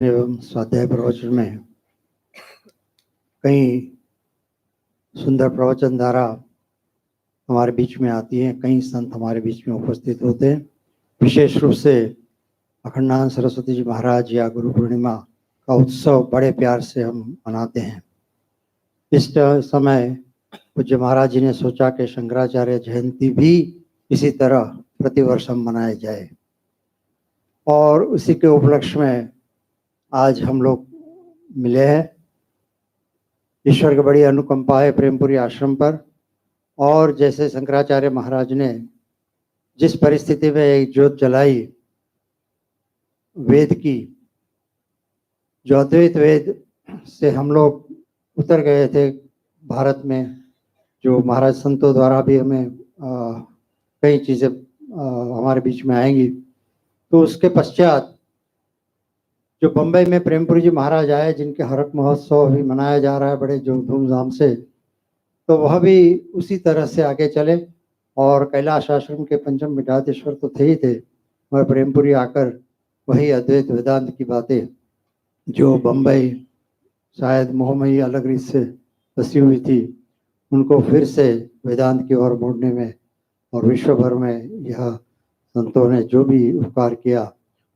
एवं स्वाध्याय प्रवचन में कई सुंदर प्रवचन धारा हमारे बीच में आती है। कई संत हमारे बीच में उपस्थित होते हैं। विशेष रूप से अखंडानंद सरस्वती जी महाराज या गुरु पूर्णिमा का उत्सव बड़े प्यार से हम मनाते हैं। इस समय पूज्य महाराज जी ने सोचा कि शंकराचार्य जयंती भी इसी तरह प्रतिवर्ष हम मनाए जाए, और उसी के उपलक्ष्य में आज हम लोग मिले हैं। ईश्वर की बड़ी अनुकंपा है प्रेमपुरी आश्रम पर। और जैसे शंकराचार्य महाराज ने जिस परिस्थिति में एक ज्योत जलाई वेद की, जो अद्वैत वेद से हम लोग उतर गए थे भारत में, जो महाराज संतों द्वारा भी हमें कई चीज़ें हमारे बीच में आएंगी, तो उसके पश्चात जो बम्बई में प्रेमपुरी जी महाराज आए, जिनके हरक महोत्सव अभी मनाया जा रहा है बड़े जो धूमधाम से, तो वह भी उसी तरह से आगे चले। और कैलाश आश्रम के पंचम विराटेश्वर तो थे ही थे, मगर प्रेमपुरी आकर वही अद्वैत वेदांत की बातें जो बम्बई शायद मोहमयी अलग रीत से बसी हुई थी, उनको फिर से वेदांत की ओर मोड़ने में और विश्व भर में यह संतों ने जो भी उपकार किया,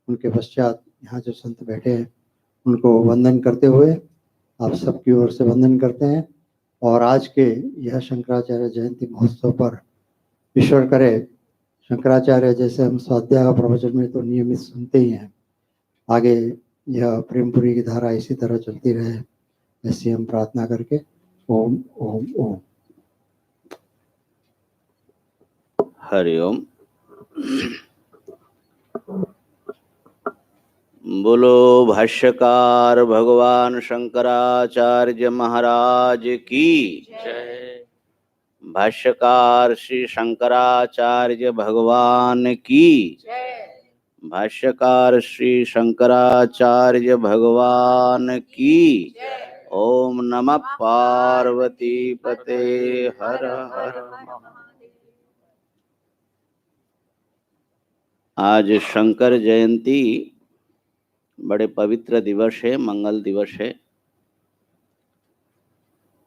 उनके पश्चात यहाँ जो संत बैठे हैं उनको वंदन करते हुए आप सबकी ओर से वंदन करते हैं। और आज के यह शंकराचार्य जयंती महोत्सव पर ईश्वर करे शंकराचार्य जैसे हम स्वाध्याय का प्रवचन में तो नियमित सुनते ही हैं, आगे यह प्रेमपुरी की धारा इसी तरह चलती रहे, ऐसी हम प्रार्थना करके ओम ओम ओम। हरिओम। बोलो भाष्यकार भगवान शंकराचार्य महाराज की जय। भाष्यकार श्री शंकराचार्य भगवान की जय। भाष्यकार श्री शंकराचार्य भगवान की जय। ओम नमः पार्वती पते हर हर महादेव। आज शंकर जयंती बड़े पवित्र दिवस है, मंगल दिवस है।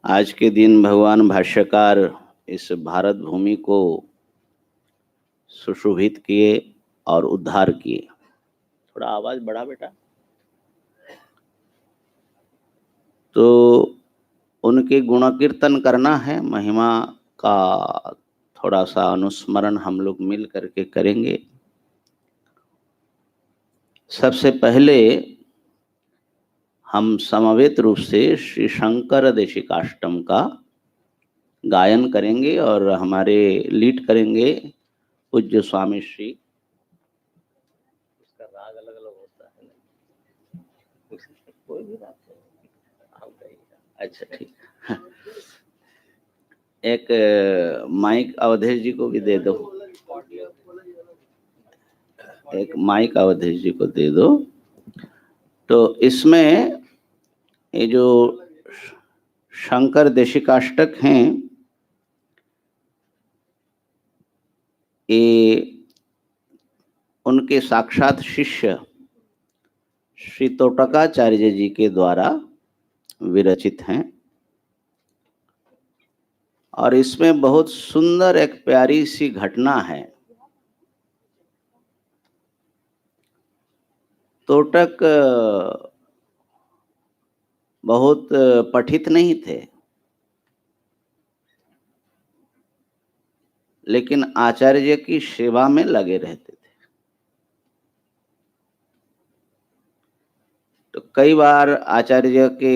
आज के दिन भगवान भाष्यकार इस भारत भूमि को सुशोभित किए और उद्धार किए। थोड़ा आवाज बढ़ा बेटा। तो उनके गुण कीर्तन करना है, महिमा का थोड़ा सा अनुस्मरण हम लोग मिल करके करेंगे। सबसे पहले हम समवेत रूप से श्री शंकर देशिकाष्टम का गायन करेंगे और हमारे लीड करेंगे पूज्य स्वामी श्री। इसका राग अलग अलग होता है, कोई भी राग अच्छा ठीक। एक माइक अवधेश जी को भी दे दो, एक माइक अवधेश जी को दे दो। तो इसमें ये जो शंकर देशिकाष्टक हैं, ये उनके साक्षात शिष्य श्री तोटकाचार्य जी के द्वारा विरचित हैं। और इसमें बहुत सुंदर एक प्यारी सी घटना है। तोटक बहुत पठित नहीं थे, लेकिन आचार्य की सेवा में लगे रहते थे। तो कई बार आचार्य के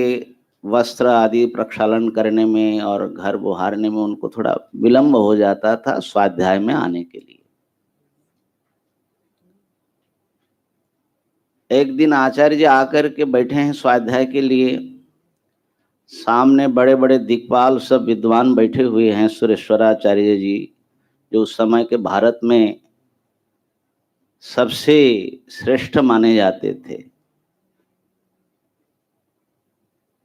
वस्त्र आदि प्रक्षालन करने में और घर बुहारने में उनको थोड़ा विलंब हो जाता था स्वाध्याय में आने के लिए। एक दिन आचार्य आकर के बैठे हैं स्वाध्याय के लिए। सामने बड़े बड़े दिक्पाल सब विद्वान बैठे हुए हैं। सुरेश्वराचार्य जी जो उस समय के भारत में सबसे श्रेष्ठ माने जाते थे,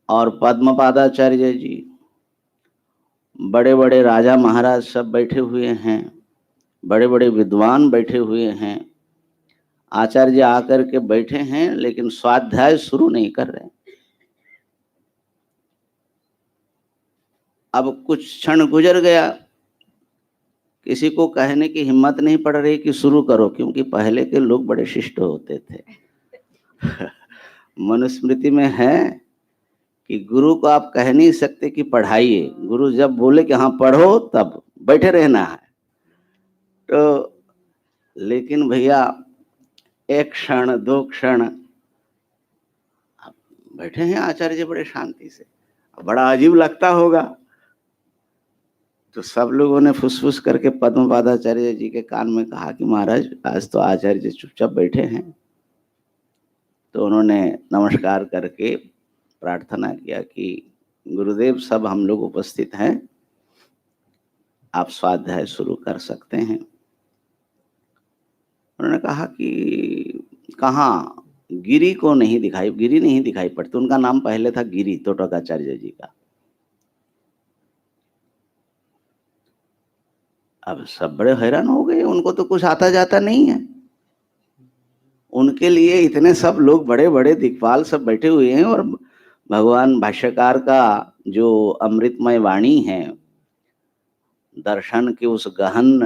और पद्मपादाचार्य जी, बड़े बड़े राजा महाराज सब बैठे हुए हैं, बड़े बड़े विद्वान बैठे हुए हैं। आचार्य आकर के बैठे हैं लेकिन स्वाध्याय शुरू नहीं कर रहे। अब कुछ क्षण गुजर गया, किसी को कहने की हिम्मत नहीं पड़ रही कि शुरू करो, क्योंकि पहले के लोग बड़े शिष्ट होते थे। मनुस्मृति में है कि गुरु को आप कह नहीं सकते कि पढ़ाइए, गुरु जब बोले कि हाँ पढ़ो तब बैठे रहना है। तो लेकिन भैया एक क्षण दो क्षण बैठे हैं आचार्य जी बड़े शांति से, बड़ा अजीब लगता होगा। तो सब लोगों ने फुसफुस करके पद्मपादाचार्य जी के कान में कहा कि महाराज आज तो आचार्य जी चुपचाप बैठे हैं। तो उन्होंने नमस्कार करके प्रार्थना किया कि गुरुदेव सब हम लोग उपस्थित हैं, आप स्वाध्याय शुरू कर सकते हैं। उन्होंने कहा कि कहाँ गिरी को नहीं दिखाई, गिरी नहीं दिखाई पड़ती। उनका नाम पहले था गिरी, तोटकाचार्य जी का। अब सब बड़े हैरान हो गए, उनको तो कुछ आता जाता नहीं है। उनके लिए इतने सब लोग बड़े बड़े दिक्पाल सब बैठे हुए हैं और भगवान भाष्यकार का जो अमृतमय वाणी है, दर्शन के उस गहन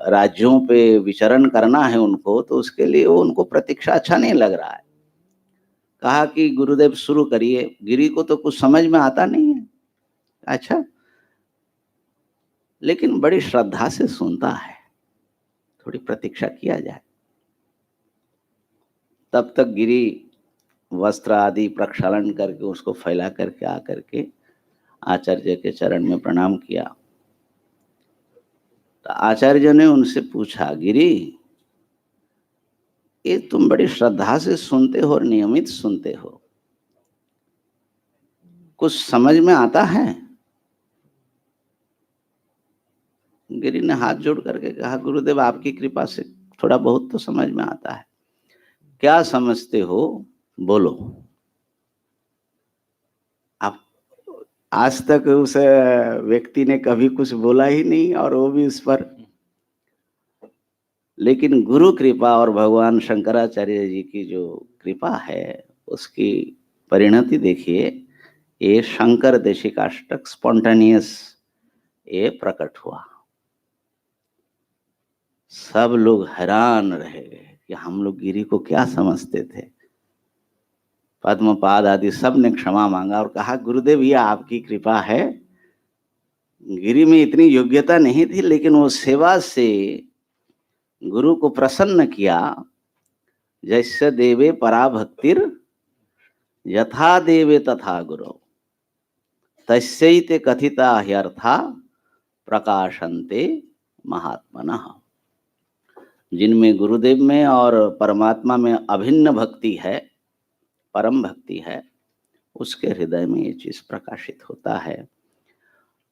राज्यों पे विचरण करना है उनको, तो उसके लिए उनको प्रतीक्षा अच्छा नहीं लग रहा है। कहा कि गुरुदेव शुरू करिए, गिरी को तो कुछ समझ में आता नहीं है। अच्छा, लेकिन बड़ी श्रद्धा से सुनता है, थोड़ी प्रतीक्षा किया जाए। तब तक गिरी वस्त्र आदि प्रक्षालन करके उसको फैला करके आकर के आचार्य के चरण में प्रणाम किया। तो आचार्य ने उनसे पूछा, गिरी ये तुम बड़ी श्रद्धा से सुनते हो और नियमित सुनते हो, कुछ समझ में आता है? गिरी ने हाथ जोड़ करके कहा, गुरुदेव आपकी कृपा से थोड़ा बहुत तो समझ में आता है। क्या समझते हो बोलो। आप आज तक उस व्यक्ति ने कभी कुछ बोला ही नहीं, और वो भी उस पर। लेकिन गुरु कृपा और भगवान शंकराचार्य जी की जो कृपा है उसकी परिणति देखिए। ये शंकर देशिकाष्टक स्पॉन्टेनियस ये प्रकट हुआ। सब लोग हैरान रह गए कि हम लोग गिरी को क्या समझते थे। पद्मपाद आदि सब ने क्षमा मांगा और कहा, गुरुदेव ये आपकी कृपा है, गिरी में इतनी योग्यता नहीं थी, लेकिन वो सेवा से गुरु को प्रसन्न किया। जैसे देवे पराभक्तिर यथा देवे तथा गुरु तस्यैते कथिता ह्यर्था प्रकाशन्ते महात्मनः। जिनमें गुरुदेव में और परमात्मा में अभिन्न भक्ति है, परम भक्ति है, उसके हृदय में ये चीज प्रकाशित होता है।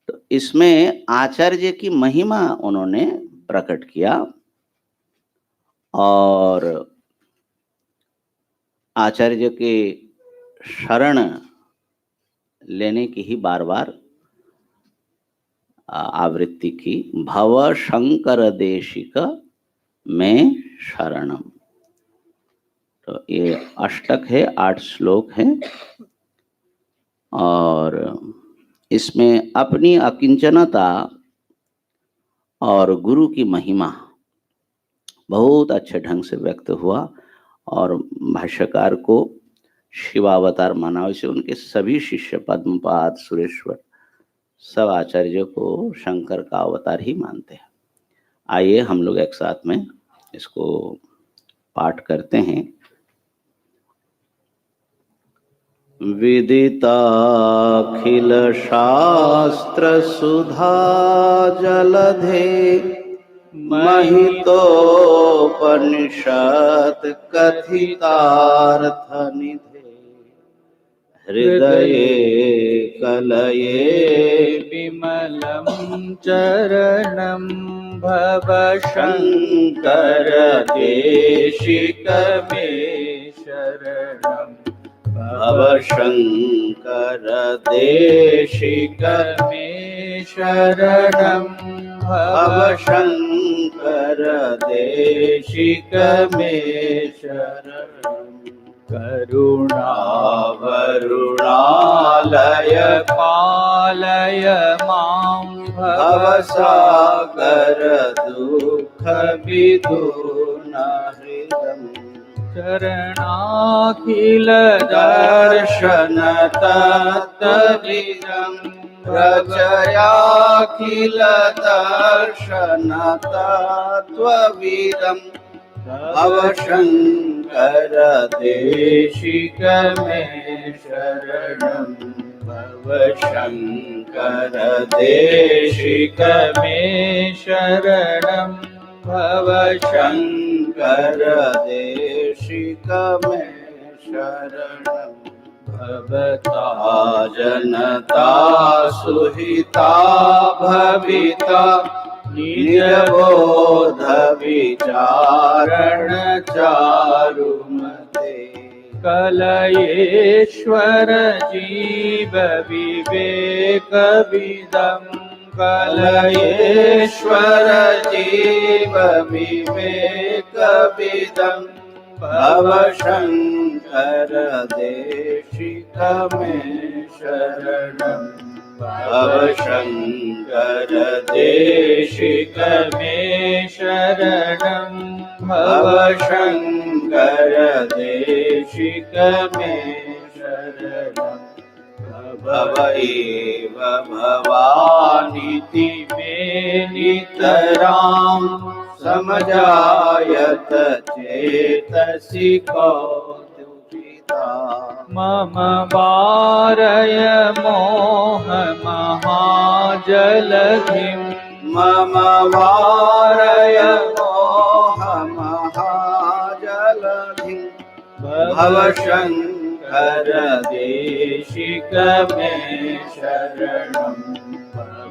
तो इसमें आचार्य की महिमा उन्होंने प्रकट किया और आचार्य के शरण लेने की ही बार बार आवृत्ति की। भव शंकर देशिक में शरणम। तो ये अष्टक है, 8 श्लोक हैं और इसमें अपनी अकिंचनता और गुरु की महिमा बहुत अच्छे ढंग से व्यक्त हुआ और भाष्यकार को शिवावतार माना। वैसे उनके सभी शिष्य पद्मपाद, सुरेश्वर, सब आचार्य को शंकर का अवतार ही मानते हैं। आइए हम लोग एक साथ में इसको पाठ करते हैं। विदिताखिल शास्त्र सुधा जलधे महितोपनिषद कथितार्थ निधे हृदये कलये विमलं चरणं भव शंकर देशिक मे शरणं भव शंकर देशिक मे शरणं भव शंकर कर देशिक में शरणं करुणावरुणालय पालय मां भवसागर दुःख विदूर्न हृदम् शरणाखिल दर्शन तत्त्वविदं रचयाखिल दर्शन तत्त्वविदं भवशङ्कर देशिक मे शरणं भवशङ्कर देशिक मे शरणं भवशङ्कर देशिक मे शरणं भवता जनता सुहिता भविता निजबोध विचारण चारुमते कलयेश्वर जीव विवेक विदं कलयेश्वर जीव विवेक विदं भवशङ्कर देशिक मे शरणं भवशङ्कर देशिक मे शरणं भवशङ्कर देशिक मे शरणं भव एव भवानिति मे नितरां समजायत चेतसि कौतुकिता मम वारय मोह महाजलधिं मम वारय मोह महाजलधिं भवशङ्कर देशिक मे शरणं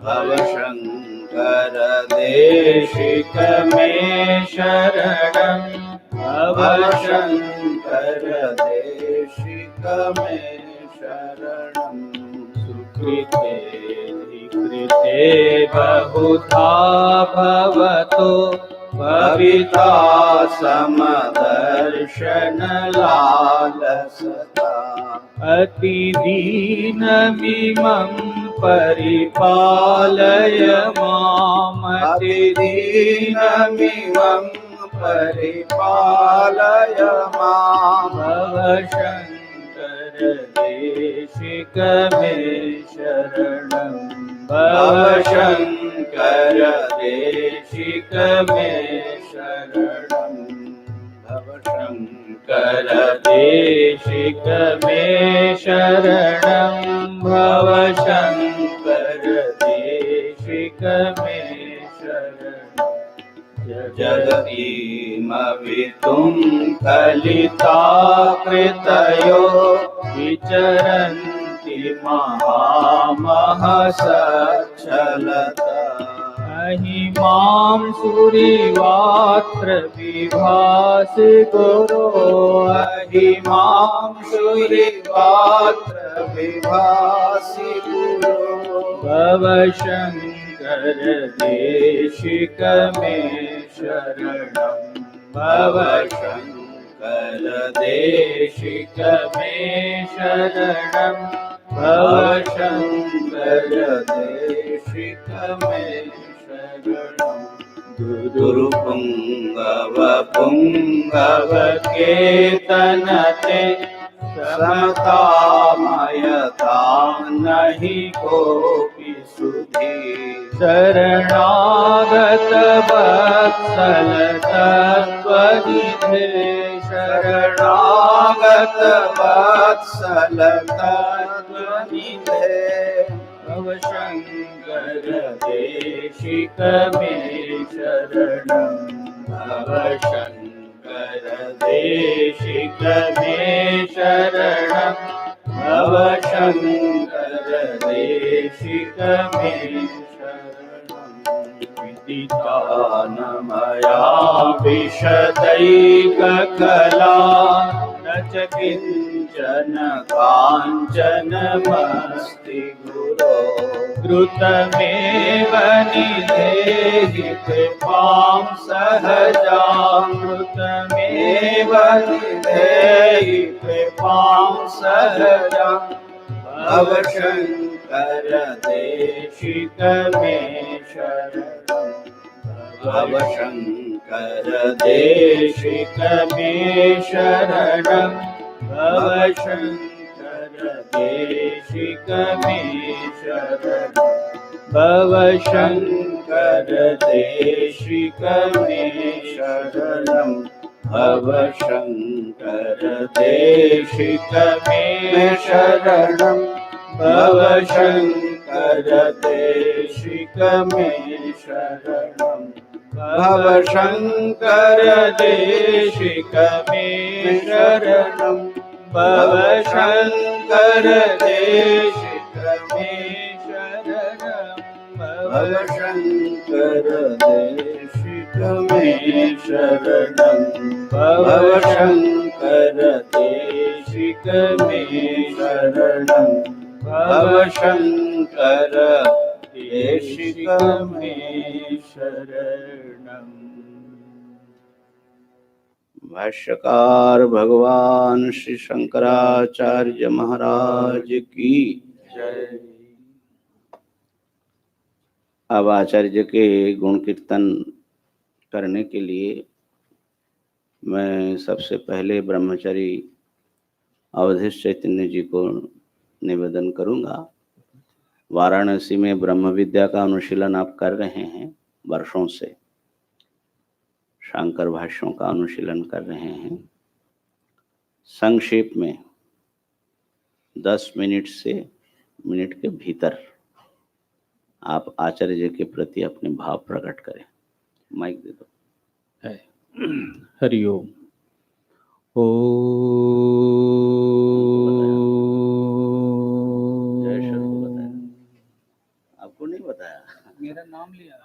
भवशङ्कर देशिक मे शरणं भवशङ्कर देशिक मे शरणं सुकृते विकृते बहुधा भवतो भविता समदर्शन लालसता अतिदीनमिमं परिपालय माम् अतिदीनमिमं परिपालय माम् भवशङ्कर देशिक मे शरणं भवशङ्कर देशिक मे शरणं भवशङ्कर देशिक मे शरणं भवशङ्कर देशिक मे शरणं जगतीमवितुं कलिता कृतयो विचरन्ति महामहसच्छलता महिमां सूरिवात्र विभासि गुरो महिमां सूरिवात्र विभासि गुरो भवशङ्कर देशिक मे शरणं भवशङ्कर देशिक मे शरणं भवशङ्कर देशिक मे शरणं गुरुपुङ्गव पुङ्गव केतनते समतामयता नहि कोऽपि सुधी शरणागत वत्सल तत्त्वनिधे शरणागत वत्सल तत्त्वनिधे भवशङ्कर देशिक मे शरणं भवशङ्कर देशिक मे शरणं भवशङ्कर देशिक मे शरणं विदितानमया विशदैककला न च किञ्चित् काञ्चनमस्तिगुरो द्रुतमेव निधेहि कृपां सहजां द्रुतमेव निधेहि कृपां सहजां भव शङ्कर देशिक मे शरणं भव शङ्कर देशिक मे शरणं भव शङ्कर देशिक मे शरणं भव शङ्कर देशिक मे शरणं भव शङ्कर देशिक मे शरणं भव शङ्कर देशिक मे शरणं भव शङ्कर देशिक मे शरणं भव शङ्कर देशिक मे शरणं भव शङ्कर देशिक मे शरणं भव शङ्कर देशिक मे शरणं भव शङ्कर देशिक मे शरणं। भाष्यकार भगवान श्री शंकराचार्य महाराज की जय। अब आचार्य के गुण कीर्तन करने के लिए मैं सबसे पहले ब्रह्मचारी अवधेश चैतन्य जी को निवेदन करूंगा। वाराणसी में ब्रह्म विद्या का अनुशीलन आप कर रहे हैं वर्षों से, शंकर भाष्यों का अनुशीलन कर रहे हैं। संक्षेप में 10 मिनट के भीतर आप आचार्य जी के प्रति अपने भाव प्रकट करें। माइक दे दो। हरि ओम। आपको नहीं बताया? मेरा नाम लिया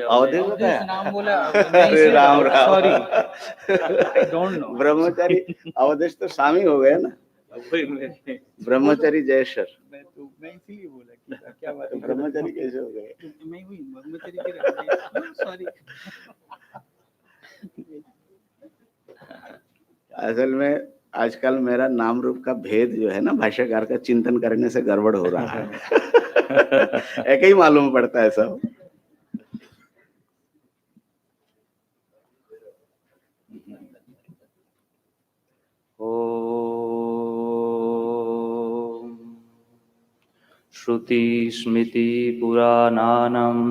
अवधेश बताया? नाम बोला। अरे Ram Ram, sorry, I don't know. ब्रह्मचारी अवधेश तो शामी हो गए ना। ब्रह्मचारी जयेश्वर, मैं इसीलिए बोला कि क्या बात है। ब्रह्मचारी कैसे हो गए? मैं हुई ब्रह्मचर्य के सॉरी। असल में आजकल मेरा नाम रूप का भेद जो है ना, भाष्यकार का चिंतन करने से गड़बड़ हो रहा है। एक ही मालूम पड़ता है सब। ओम श्रुति स्मृति पुराणानाम्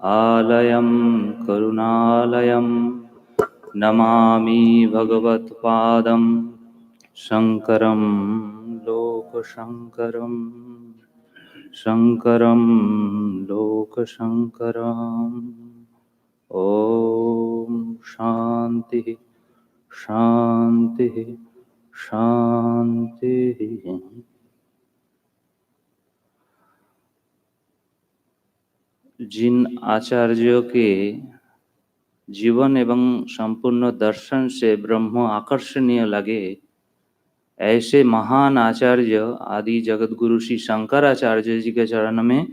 आलयं करुणालयं नमामि भगवत्पादं शंकरं लोकशंकरं शंकरं लोकशंकरम्। ओम शांति शांति शांति। जिन आचार्यों के जीवन एवं संपूर्ण दर्शन से ब्रह्म आकर्षणीय लगे, ऐसे महान आचार्य आदि जगत गुरु श्री शंकराचार्य जी के चरण में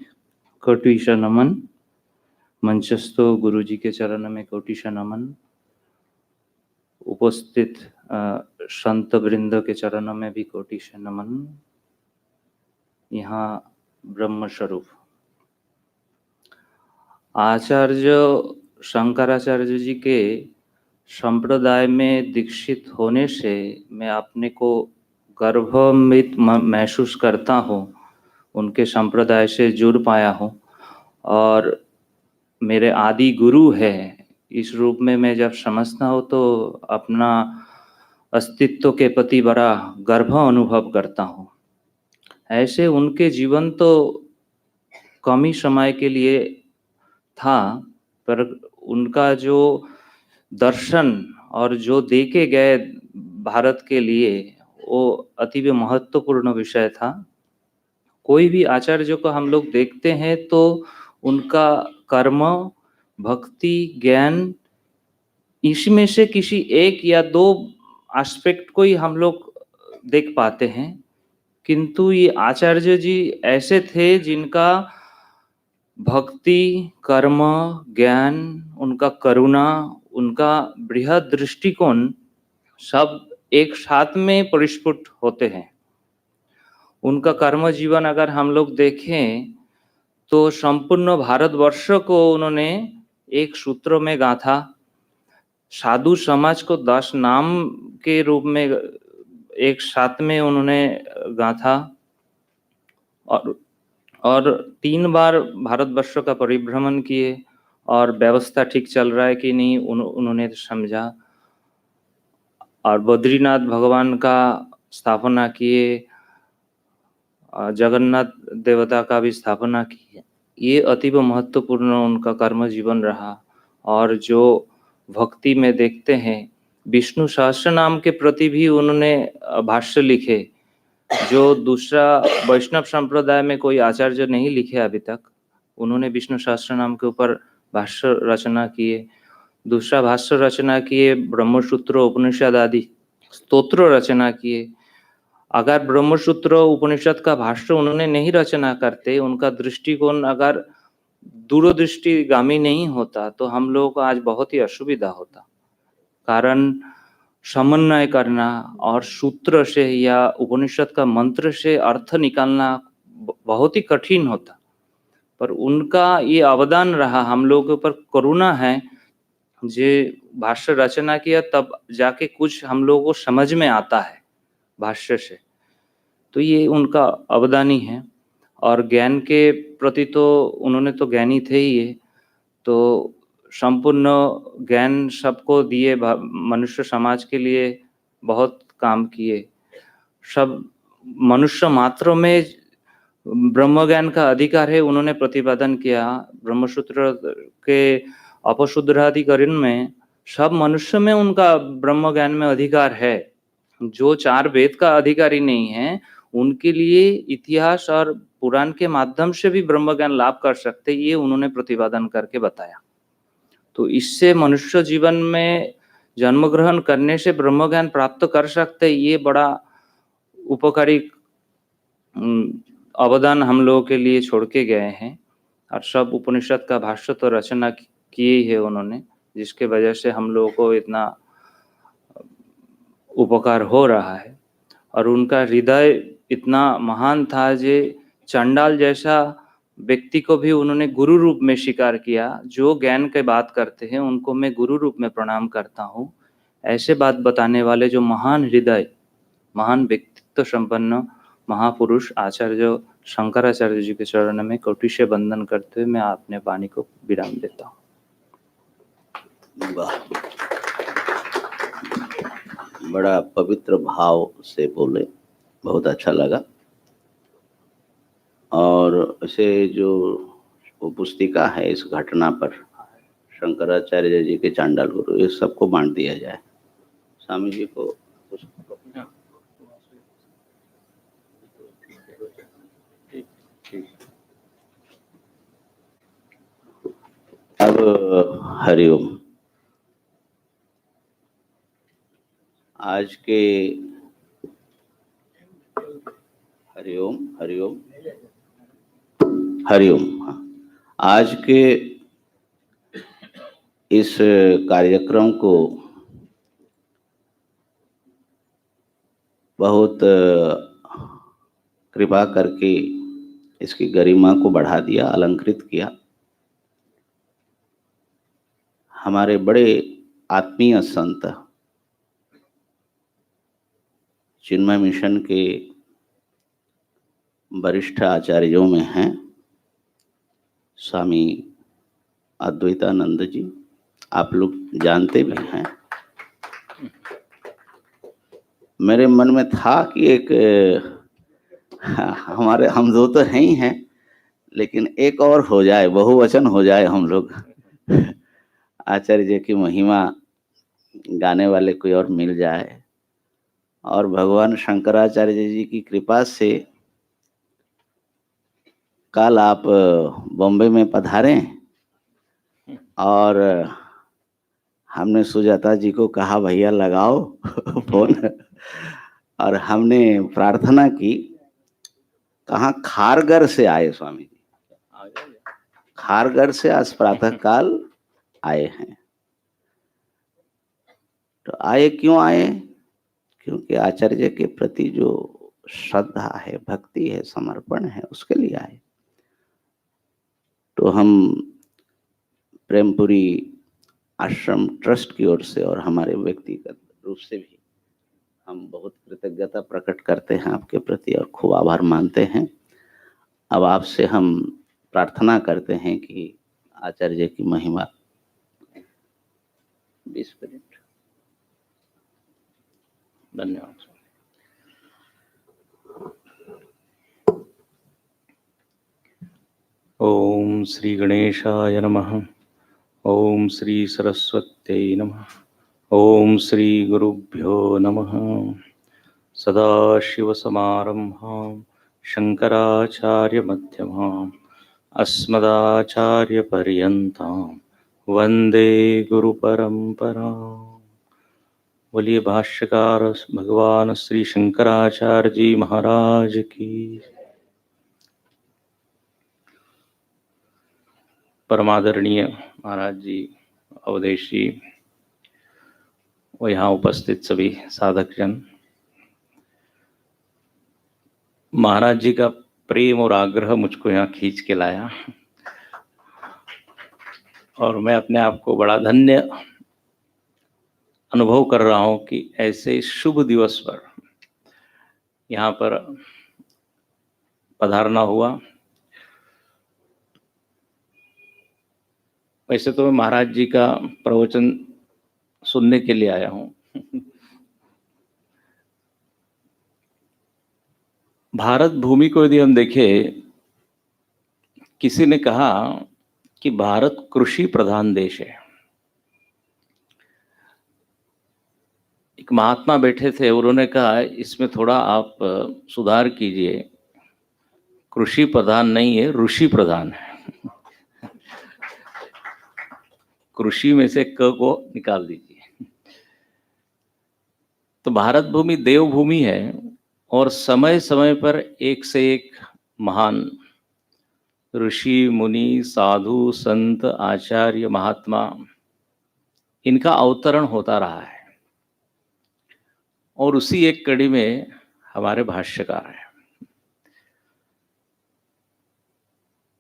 कोटिश नमन। मंचस्थ गुरु जी के चरण में कोटिश नमन। उपस्थित संत वृंद के चरणों में भी कोटिश नमन। यहाँ ब्रह्म स्वरूप आचार्य शंकराचार्य जी के संप्रदाय में दीक्षित होने से मैं अपने को गर्वान्वित महसूस करता हूँ। उनके संप्रदाय से जुड़ पाया हूँ और मेरे आदि गुरु है इस रूप में मैं जब समझता हूँ तो अपना अस्तित्व के प्रति बड़ा गर्व अनुभव करता हूँ। ऐसे उनके जीवन तो कम ही समय के लिए था, पर उनका जो दर्शन और जो दे के गए भारत के लिए वो अति महत्वपूर्ण विषय था। कोई भी आचार्य को हम लोग देखते हैं तो उनका कर्म, भक्ति, ज्ञान, इसमें से किसी एक या दो एस्पेक्ट को ही हम लोग देख पाते हैं, किंतु ये आचार्य जी ऐसे थे जिनका भक्ति, कर्म, ज्ञान, उनका करुणा, उनका बृहद दृष्टिकोण सब एक साथ में परिस्फुट होते हैं। उनका कर्म जीवन अगर हम लोग देखें तो संपूर्ण भारतवर्ष को उन्होंने एक सूत्र में गाथा। साधु समाज को 10 नाम के रूप में एक साथ में उन्होंने गाथा और 3 बार भारतवर्ष का परिभ्रमण किए और व्यवस्था ठीक चल रहा है कि नहीं उन्होंने समझा और बद्रीनाथ भगवान का स्थापना किए, जगन्नाथ देवता का भी स्थापना की है। ये अतीव महत्वपूर्ण उनका कर्म जीवन रहा। और जो भक्ति में देखते हैं, विष्णु सहस्त्र नाम के प्रति भी उन्होंने भाष्य लिखे, जो दूसरा वैष्णव संप्रदाय में कोई आचार्य नहीं लिखे अभी तक। उन्होंने विष्णु सहस्त्र नाम के ऊपर भाष्य रचना किए, दूसरा भाष्य रचना किए, ब्रह्मसूत्र उपनिषद आदि स्तोत्र रचना किए। अगर ब्रह्मसूत्र उपनिषद का भाष्य उन्होंने नहीं रचना करते, उनका दृष्टिकोण अगर दूरदृष्टिगामी नहीं होता, तो हम लोगों को आज बहुत ही असुविधा होता। कारण समन्वय करना और सूत्र से या उपनिषद का मंत्र से अर्थ निकालना बहुत ही कठिन होता, पर उनका ये अवदान रहा, हम लोगों के ऊपर करुणा है। जे भाष्य रचना किया तब जाके कुछ हम लोगों को समझ में आता है भाष्य से, तो ये उनका अवदानी है। और ज्ञान के प्रति तो उन्होंने तो ज्ञानी थे ही है, तो संपूर्ण ज्ञान सबको दिए, मनुष्य समाज के लिए बहुत काम किए। सब मनुष्य मात्र में ब्रह्म ज्ञान का अधिकार है, उन्होंने प्रतिपादन किया। ब्रह्मसूत्र के अपशूद्राधिकरण में सब मनुष्य में उनका ब्रह्म ज्ञान में अधिकार है। जो 4 वेद का अधिकारी नहीं है, उनके लिए इतिहास और पुराण के माध्यम से भी ब्रह्म ज्ञान लाभ कर सकते, ये उन्होंने प्रतिपादन करके बताया। तो इससे मनुष्य जीवन में जन्म ग्रहण करने से ब्रह्म ज्ञान प्राप्त कर सकते, ये बड़ा उपकारी अवदान हम लोगों के लिए छोड़ के गए हैं। और सब उपनिषद का भाष्य तो रचना किए ही है उन्होंने, जिसके वजह से हम लोगों को इतना उपकार हो रहा है। और उनका हृदय इतना महान था, जे चंडाल जैसा व्यक्ति को भी उन्होंने गुरु रूप में स्वीकार किया। जो ज्ञान के बात करते हैं उनको मैं गुरु रूप में प्रणाम करता हूँ। ऐसे बात बताने वाले जो महान हृदय, महान व्यक्तित्व संपन्न महापुरुष आचार्य शंकराचार्य जी के चरण में कोटि से वंदन करते हुए मैं अपने वाणी को विराम देता हूँ। वाह, बड़ा पवित्र भाव से बोले, बहुत अच्छा लगा। और इसे जो वो पुस्तिका है इस घटना पर, शंकराचार्य जी के चांडाल गुरु, ये सबको बांट दिया जाए। स्वामी जी को अब हरिओम। आज के हरिओम हरिओम हरिओम हाँ, आज के इस कार्यक्रम को बहुत कृपा करके इसकी गरिमा को बढ़ा दिया, अलंकृत किया। हमारे बड़े आत्मीय संत चिन्मय मिशन के वरिष्ठ आचार्यों में हैं स्वामी अद्वैतानंद जी, आप लोग जानते भी हैं। मेरे मन में था कि एक हमारे हम दो तो हैं ही हैं, लेकिन एक और हो जाए, बहुवचन हो जाए, हम लोग आचार्य जी की महिमा गाने वाले कोई और मिल जाए। और भगवान शंकराचार्य जी की कृपा से कल आप बॉम्बे में पधारे और हमने सुजाता जी को कहा भैया लगाओ फोन, और हमने प्रार्थना की, कहाँ खारगर से आए स्वामी जी, खारगर से आज प्रातः काल आए हैं। तो आए क्यों आए? क्योंकि आचार्य के प्रति जो श्रद्धा है, भक्ति है, समर्पण है, उसके लिए आए। तो हम प्रेमपुरी आश्रम ट्रस्ट की ओर से और हमारे व्यक्तिगत रूप से भी हम बहुत कृतज्ञता प्रकट करते हैं आपके प्रति और खूब आभार मानते हैं। अब आपसे हम प्रार्थना करते हैं कि आचार्य की महिमा 20 मिनट। धन्यवाद। ओम श्री गणेशाय नमः। ओम श्री सरस्वत्यै नमः। ओम श्री गुरुभ्यो नमः। सदाशिवसमारम्भां शंकराचार्यमध्यमाम् अस्मदाचार्यपर्यन्तां वन्दे गुरुपरम्पराम्। बोलिए भाष्यकार भगवान श्री शंकराचार्य जी महाराज की। परमादरणीय महाराज जी, अवधेश जी और यहाँ उपस्थित सभी साधक जन, महाराज जी का प्रेम और आग्रह मुझको यहाँ खींच के लाया और मैं अपने आप को बड़ा धन्य अनुभव कर रहा हूँ कि ऐसे शुभ दिवस पर यहाँ पर पधारना हुआ। वैसे तो मैं महाराज जी का प्रवचन सुनने के लिए आया हूँ। भारत भूमि को यदि हम देखें, किसी ने कहा कि भारत कृषि प्रधान देश है। एक महात्मा बैठे थे, उन्होंने कहा इसमें थोड़ा आप सुधार कीजिए, कृषि प्रधान नहीं है, ऋषि प्रधान है। कृषि में से क को निकाल दीजिए। तो भारत भूमि देवभूमि है और समय समय पर एक से एक महान ऋषि मुनि साधु संत आचार्य महात्मा इनका अवतरण होता रहा है और उसी एक कड़ी में हमारे भाष्यकार हैं।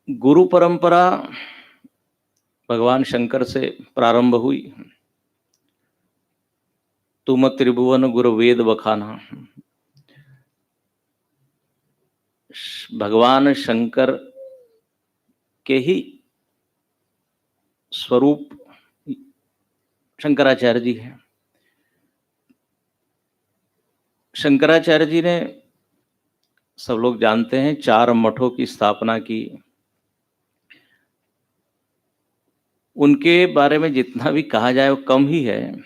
गुरु परंपरा भगवान शंकर से प्रारंभ हुई। तुम त्रिभुवन गुरु वेद बखाना। भगवान शंकर के ही स्वरूप शंकराचार्य जी हैं। शंकराचार्य जी ने, सब लोग जानते हैं, 4 मठों की स्थापना की। उनके बारे में जितना भी कहा जाए वो कम ही है।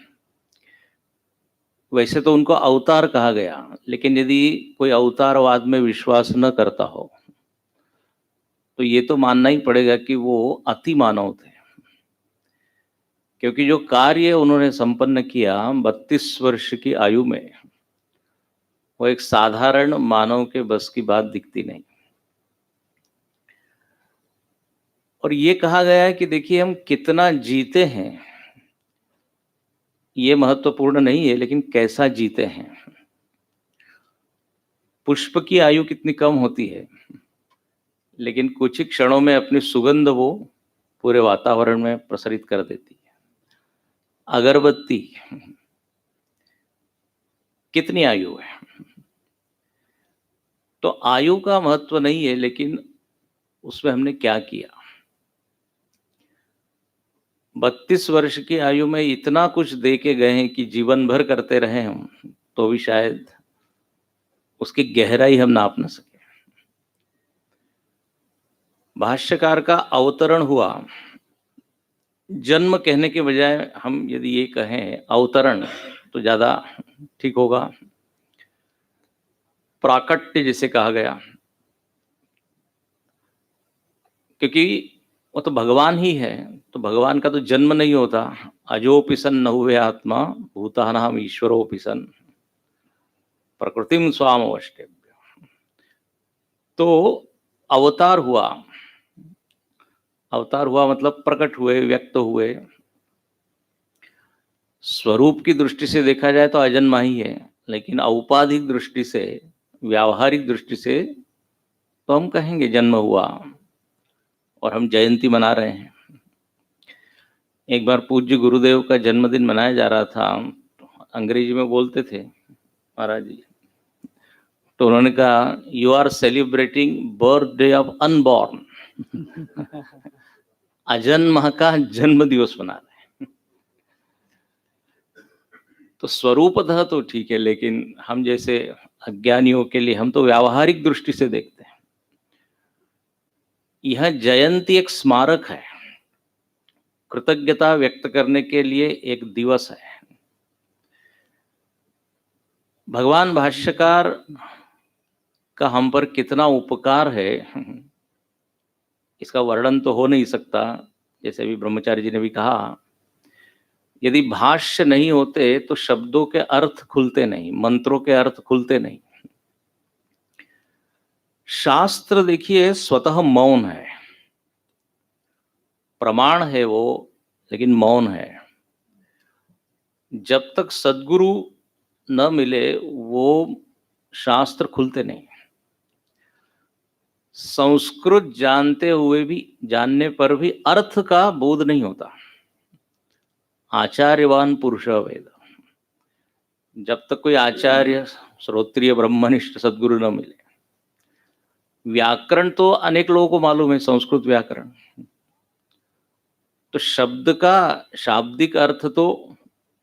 वैसे तो उनको अवतार कहा गया, लेकिन यदि कोई अवतारवाद में विश्वास न करता हो तो ये तो मानना ही पड़ेगा कि वो अति मानव थे, क्योंकि जो कार्य उन्होंने संपन्न किया 32 वर्ष की आयु में, वो एक साधारण मानव के बस की बात दिखती नहीं। और ये कहा गया है कि देखिए हम कितना जीते हैं ये महत्वपूर्ण नहीं है, लेकिन कैसा जीते हैं। पुष्प की आयु कितनी कम होती है, लेकिन कुछ ही क्षणों में अपनी सुगंध वो पूरे वातावरण में प्रसरित कर देती है। अगरबत्ती कितनी आयु है? तो आयु का महत्व नहीं है, लेकिन उसमें हमने क्या किया। 32 वर्ष की आयु में इतना कुछ दे के गए हैं कि जीवन भर करते रहे हम, तो भी शायद उसकी गहराई हम नाप न सके। भाष्यकार का अवतरण हुआ। जन्म कहने के बजाय हम यदि ये कहें अवतरण तो ज्यादा ठीक होगा। प्राकट्य जिसे कहा गया, क्योंकि वो तो भगवान ही है, तो भगवान का तो जन्म नहीं होता। अजोपि सन न हुए आत्मा भूतानाम ईश्वरोपि सन। प्रकृतिम स्वाम अवष्टेभ्य। तो अवतार हुआ, अवतार हुआ मतलब प्रकट हुए, व्यक्त हुए। स्वरूप की दृष्टि से देखा जाए तो अजन्मा ही है, लेकिन औपाधिक दृष्टि से, व्यावहारिक दृष्टि से तो हम कहेंगे जन्म हुआ और हम जयंती मना रहे हैं। एक बार पूज्य गुरुदेव का जन्मदिन मनाया जा रहा था, अंग्रेजी में बोलते थे महाराज जी, तो उन्होंने कहा you are celebrating birthday of unborn, अजन्म का जन्म दिवस मना रहे हैं। तो स्वरूपतः तो ठीक है, लेकिन हम जैसे अज्ञानियों के लिए हम तो व्यावहारिक दृष्टि से देखते हैं। यह जयंती एक स्मारक है, कृतज्ञता व्यक्त करने के लिए एक दिवस है। भगवान भाष्यकार का हम पर कितना उपकार है इसका वर्णन तो हो नहीं सकता। जैसे अभी ब्रह्मचारी जी ने भी कहा, यदि भाष्य नहीं होते तो शब्दों के अर्थ खुलते नहीं, मंत्रों के अर्थ खुलते नहीं। शास्त्र देखिए स्वतः मौन है, प्रमाण है वो, लेकिन मौन है। जब तक सद्गुरु न मिले वो शास्त्र खुलते नहीं। संस्कृत जानते हुए भी, जानने पर भी अर्थ का बोध नहीं होता। आचार्यवान पुरुष वेद, जब तक कोई आचार्य श्रोत्रिय ब्रह्मनिष्ठ सद्गुरु न मिले। व्याकरण तो अनेक लोगों को मालूम है, संस्कृत व्याकरण, तो शब्द का शाब्दिक अर्थ तो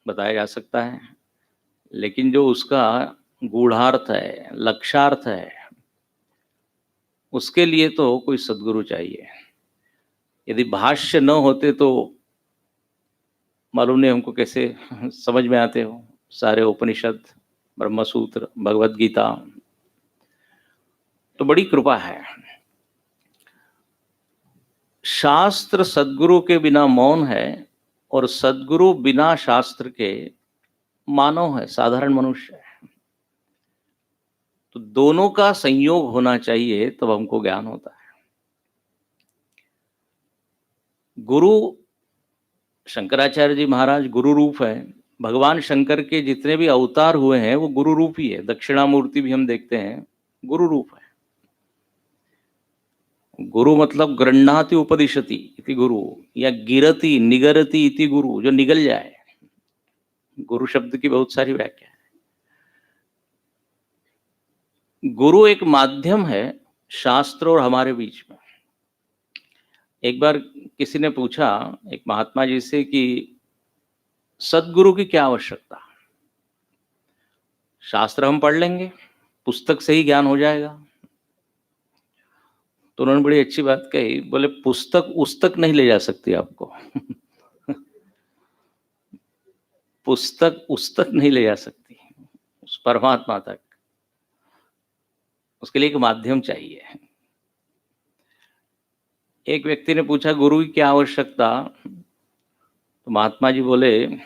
बताया जा सकता है, लेकिन जो उसका गूढ़ार्थ है, लक्ष्यार्थ है, उसके लिए तो कोई सद्गुरु चाहिए। यदि भाष्य न होते तो मालूम नहीं हमको कैसे समझ में आते हो सारे उपनिषद, ब्रह्मसूत्र, भगवत गीता। तो बड़ी कृपा है। शास्त्र सद्गुरु के बिना मौन है और सद्गुरु बिना शास्त्र के मानव है, साधारण मनुष्य है। तो दोनों का संयोग होना चाहिए तब हमको ज्ञान होता है। गुरु शंकराचार्य जी महाराज गुरु रूप है। भगवान शंकर के जितने भी अवतार हुए हैं वो गुरु रूप ही है। दक्षिणामूर्ति भी हम देखते हैं, गुरु रूप है। गुरु मतलब गृह्णाति उपदिशति इति गुरु, या गिरति निगरति इति गुरु, जो निगल जाए। गुरु शब्द की बहुत सारी व्याख्या है। गुरु एक माध्यम है शास्त्र और हमारे बीच में। एक बार किसी ने पूछा एक महात्मा जी से कि सद्गुरु की क्या आवश्यकता। शास्त्र हम पढ़ लेंगे, पुस्तक से ही ज्ञान हो जाएगा। तो उन्होंने बड़ी अच्छी बात कही, बोले पुस्तक उस तक नहीं ले जा सकती आपको पुस्तक उस तक नहीं ले जा सकती, उस परमात्मा तक। उसके लिए एक माध्यम चाहिए। एक व्यक्ति ने पूछा गुरु की क्या आवश्यकता, तो महात्मा जी बोले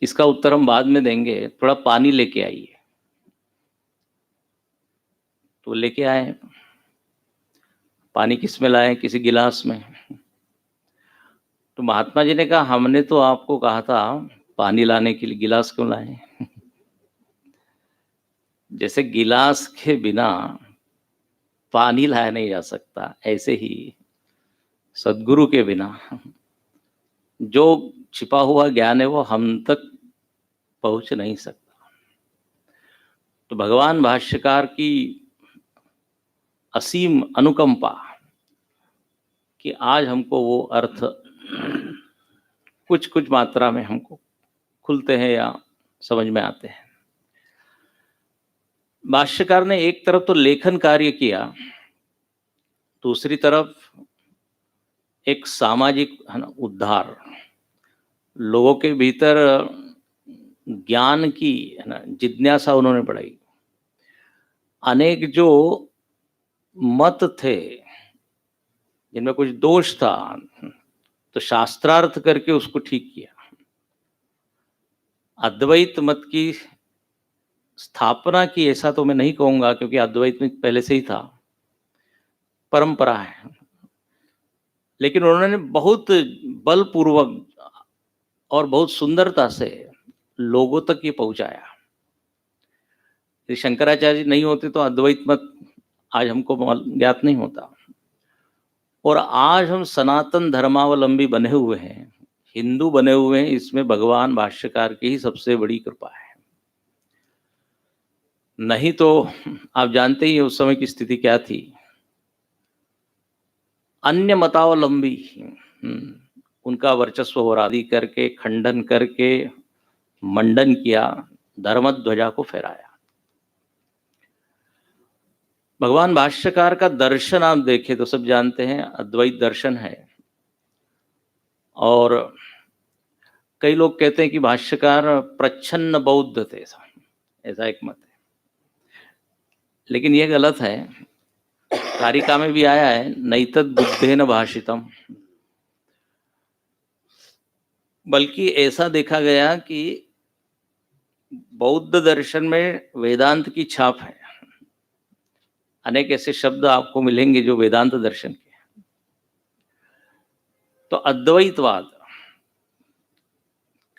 इसका उत्तर हम बाद में देंगे, थोड़ा पानी लेके आइए। तो लेके आए। पानी किस में लाए? किसी गिलास में। तो महात्मा जी ने कहा हमने तो आपको कहा था पानी लाने के लिए, गिलास क्यों लाए? जैसे गिलास के बिना पानी लाया नहीं जा सकता, ऐसे ही सद्गुरु के बिना जो छिपा हुआ ज्ञान है वो हम तक पहुंच नहीं सकता। तो भगवान भाष्यकार की असीम अनुकंपा कि आज हमको वो अर्थ कुछ कुछ मात्रा में हमको खुलते हैं या समझ में आते हैं। भाष्यकार ने एक तरफ तो लेखन कार्य किया, दूसरी तरफ एक सामाजिक उद्धार, लोगों के भीतर ज्ञान की जिज्ञासा उन्होंने बढ़ाई। अनेक जो मत थे जिनमें कुछ दोष था तो शास्त्रार्थ करके उसको ठीक किया। अद्वैत मत की स्थापना की ऐसा तो मैं नहीं कहूँगा, क्योंकि अद्वैत में पहले से ही था, परंपरा है, लेकिन उन्होंने बहुत बलपूर्वक और बहुत सुंदरता से लोगों तक ये पहुंचाया। यदि शंकराचार्य जी नहीं होते तो अद्वैत मत आज हमको ज्ञात नहीं होता। और आज हम सनातन धर्मावलंबी बने हुए हैं, हिंदू बने हुए हैं, इसमें भगवान भाष्यकार की ही सबसे बड़ी कृपा है। नहीं तो आप जानते ही उस समय की स्थिति क्या थी। अन्य मतावलंबी उनका वर्चस्व और आदि करके खंडन करके मंडन किया, धर्म ध्वजा को फहराया। भगवान भाष्यकार का दर्शन आप देखें तो सब जानते हैं अद्वैत दर्शन है। और कई लोग कहते हैं कि भाष्यकार प्रच्छन्न बौद्ध थे, ऐसा एक मत है, लेकिन यह गलत है। कारिका में भी आया है नैतद बुद्धेन भाषितम, बल्कि ऐसा देखा गया कि बौद्ध दर्शन में वेदांत की छाप है। अनेक ऐसे शब्द आपको मिलेंगे जो वेदांत दर्शन के हैं। तो अद्वैतवाद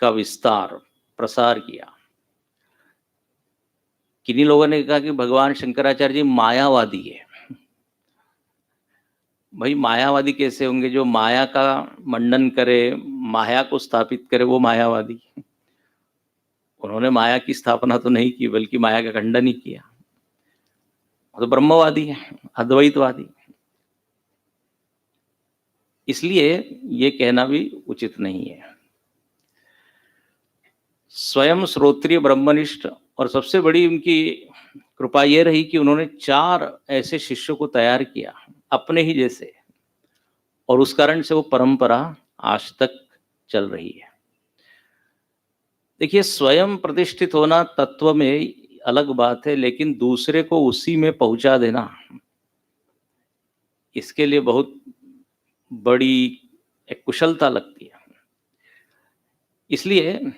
का विस्तार प्रसार किया। किन्हीं लोगों ने कहा कि भगवान शंकराचार्य जी मायावादी है। भाई मायावादी कैसे होंगे? जो माया का मंडन करे, माया को स्थापित करे, वो मायावादी। उन्होंने माया की स्थापना तो नहीं की, बल्कि माया का खंडन ही किया। तो ब्रह्मवादी है, अद्वैतवादी। इसलिए ये कहना भी उचित नहीं है। स्वयं श्रोत्रिय ब्रह्मनिष्ठ, और सबसे बड़ी उनकी कृपा ये रही कि उन्होंने 4 ऐसे शिष्यों को तैयार किया अपने ही जैसे, और उस कारण से वो परंपरा आज तक चल रही है। देखिए, स्वयं प्रतिष्ठित होना तत्व में अलग बात है, लेकिन दूसरे को उसी में पहुंचा देना, इसके लिए बहुत बड़ी एक कुशलता लगती है। इसलिए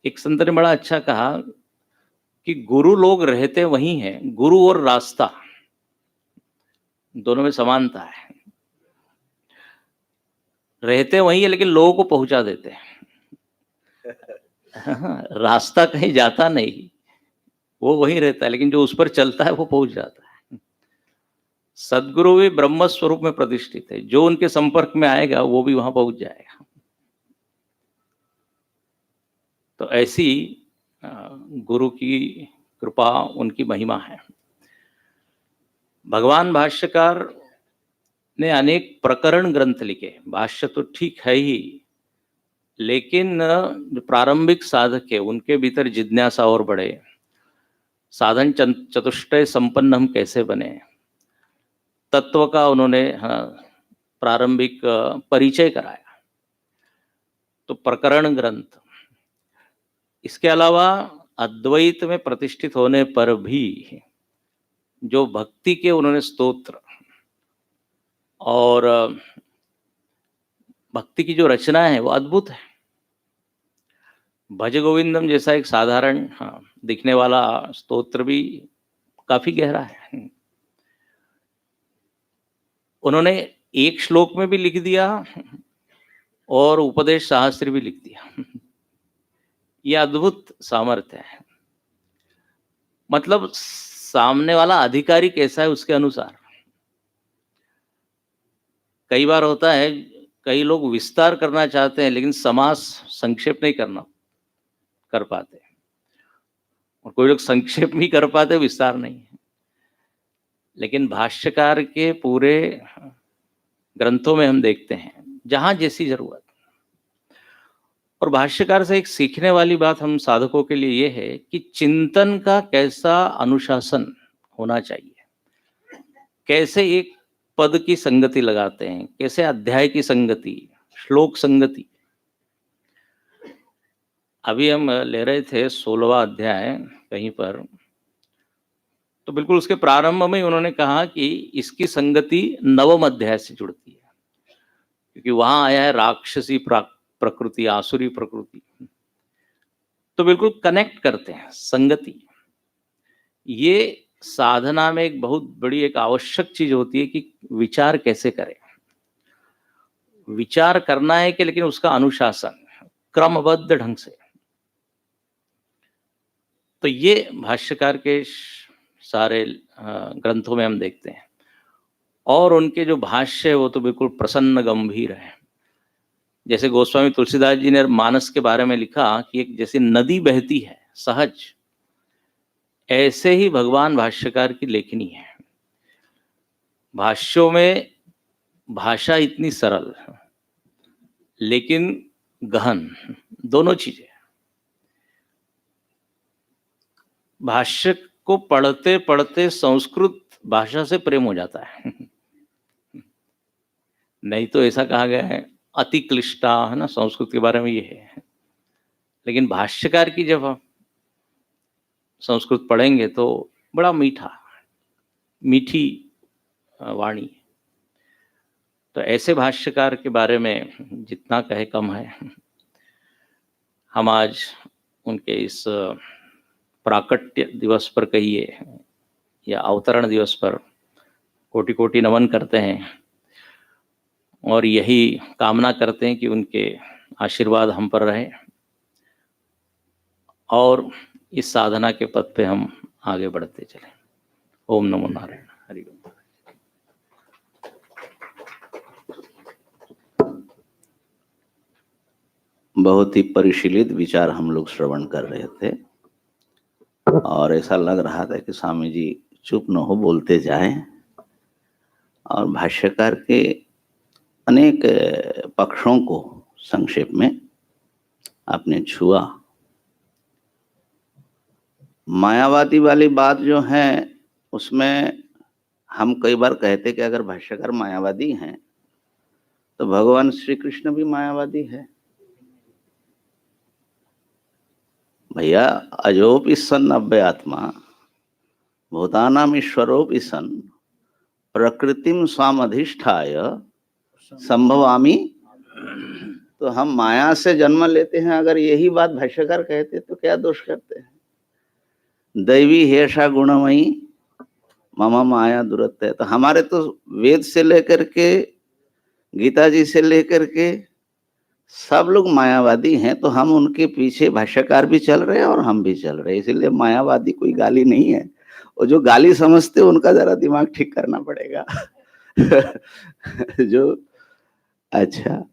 एक संत ने बड़ा अच्छा कहा कि गुरु लोग रहते वही हैं, गुरु और रास्ता दोनों में समानता है। रहते वही है लेकिन लोगों को पहुंचा देते हैं। रास्ता कहीं जाता नहीं, वो वहीं रहता है, लेकिन जो उस पर चलता है वो पहुंच जाता है। सदगुरु भी ब्रह्म स्वरूप में प्रतिष्ठित है, जो उनके संपर्क में आएगा वो भी वहां पहुंच जाएगा। तो ऐसी गुरु की कृपा, उनकी महिमा है। भगवान भाष्यकार ने अनेक प्रकरण ग्रंथ लिखे। भाष्य तो ठीक है ही, लेकिन जो प्रारंभिक साधक है उनके भीतर जिज्ञासा और बढ़े, साधन चतुष्टय संपन्न हम कैसे बने, तत्व का उन्होंने प्रारंभिक परिचय कराया। तो प्रकरण ग्रंथ, इसके अलावा अद्वैत में प्रतिष्ठित होने पर भी जो भक्ति के उन्होंने स्तोत्र और भक्ति की जो रचना है वो अद्भुत है। भज गोविंदम जैसा एक साधारण दिखने वाला स्तोत्र भी काफी गहरा है। उन्होंने एक श्लोक में भी लिख दिया और उपदेश शास्त्र भी लिख दिया। यह अद्भुत सामर्थ्य है। मतलब सामने वाला अधिकारी कैसा है उसके अनुसार। कई बार होता है, कई लोग विस्तार करना चाहते हैं लेकिन समास संक्षेप नहीं कर पाते, और कोई लोग संक्षेप भी कर पाते, विस्तार नहीं। लेकिन भाष्यकार के पूरे ग्रंथों में हम देखते हैं जहां जैसी जरूरत। और भाष्यकार से एक सीखने वाली बात हम साधकों के लिए ये है कि चिंतन का कैसा अनुशासन होना चाहिए, कैसे एक पद की संगति लगाते हैं, कैसे अध्याय की संगति, श्लोक संगति। अभी हम ले रहे थे 16वां अध्याय कहीं पर, तो बिल्कुल उसके प्रारंभ में उन्होंने कहा कि इसकी संगति 9वें अध्याय से जुड़ती है, क्योंकि वहां आया है राक्षसी प्रकृति, आसुरी प्रकृति। तो बिल्कुल कनेक्ट करते हैं संगति। ये साधना में एक बहुत बड़ी एक आवश्यक चीज होती है कि विचार कैसे करें। विचार करना है कि लेकिन उसका अनुशासन क्रमबद्ध ढंग से। तो ये भाष्यकार के सारे ग्रंथों में हम देखते हैं। और उनके जो भाष्य है वो तो बिल्कुल प्रसन्न गंभीर है। जैसे गोस्वामी तुलसीदास जी ने मानस के बारे में लिखा कि एक जैसे नदी बहती है सहज, ऐसे ही भगवान भाष्यकार की लेखनी है। भाष्यों में भाषा इतनी सरल लेकिन गहन, दोनों चीजें। भाष्य को पढ़ते पढ़ते संस्कृत भाषा से प्रेम हो जाता है। नहीं तो ऐसा कहा गया है अति क्लिष्टा, है ना, संस्कृत के बारे में ये है। लेकिन भाष्यकार की जब हम संस्कृत पढ़ेंगे तो बड़ा मीठी वाणी। तो ऐसे भाष्यकार के बारे में जितना कहे कम है। हम आज उनके इस प्राकट्य दिवस पर कहिए या अवतरण दिवस पर कोटि कोटि नमन करते हैं और यही कामना करते हैं कि उनके आशीर्वाद हम पर रहे और इस साधना के पथ पे हम आगे बढ़ते चलें। ओम नमो नारायण। हरि ओम। बहुत ही परिशीलित विचार हम लोग श्रवण कर रहे थे और ऐसा लग रहा था कि स्वामी जी चुप न हो, बोलते जाएं। और भाष्यकार के अनेक पक्षों को संक्षेप में आपने छुआ। मायावादी वाली बात जो है उसमें हम कई बार कहते कि अगर भाष्यकार मायावादी हैं तो भगवान श्री कृष्ण भी मायावादी है। भैया, अजोपि सन् अव्ययात्मा भूतानाम ईश्वरोपि सन् प्रकृतिम स्वामधिष्ठाय संभवामि। तो हम माया से जन्म लेते हैं, अगर यही बात भाष्यकार कहते तो क्या दोष करते हैं। दैवी हेषा गुणमयी मम माया दुरत्य। तो हमारे तो वेद से लेकर के गीता जी से लेकर के सब लोग मायावादी हैं। तो हम उनके पीछे भाष्यकार भी चल रहे हैं और हम भी चल रहे हैं। इसलिए मायावादी कोई गाली नहीं है। और जो गाली समझते हैं उनका जरा दिमाग ठीक करना पड़ेगा। जो अच्छा,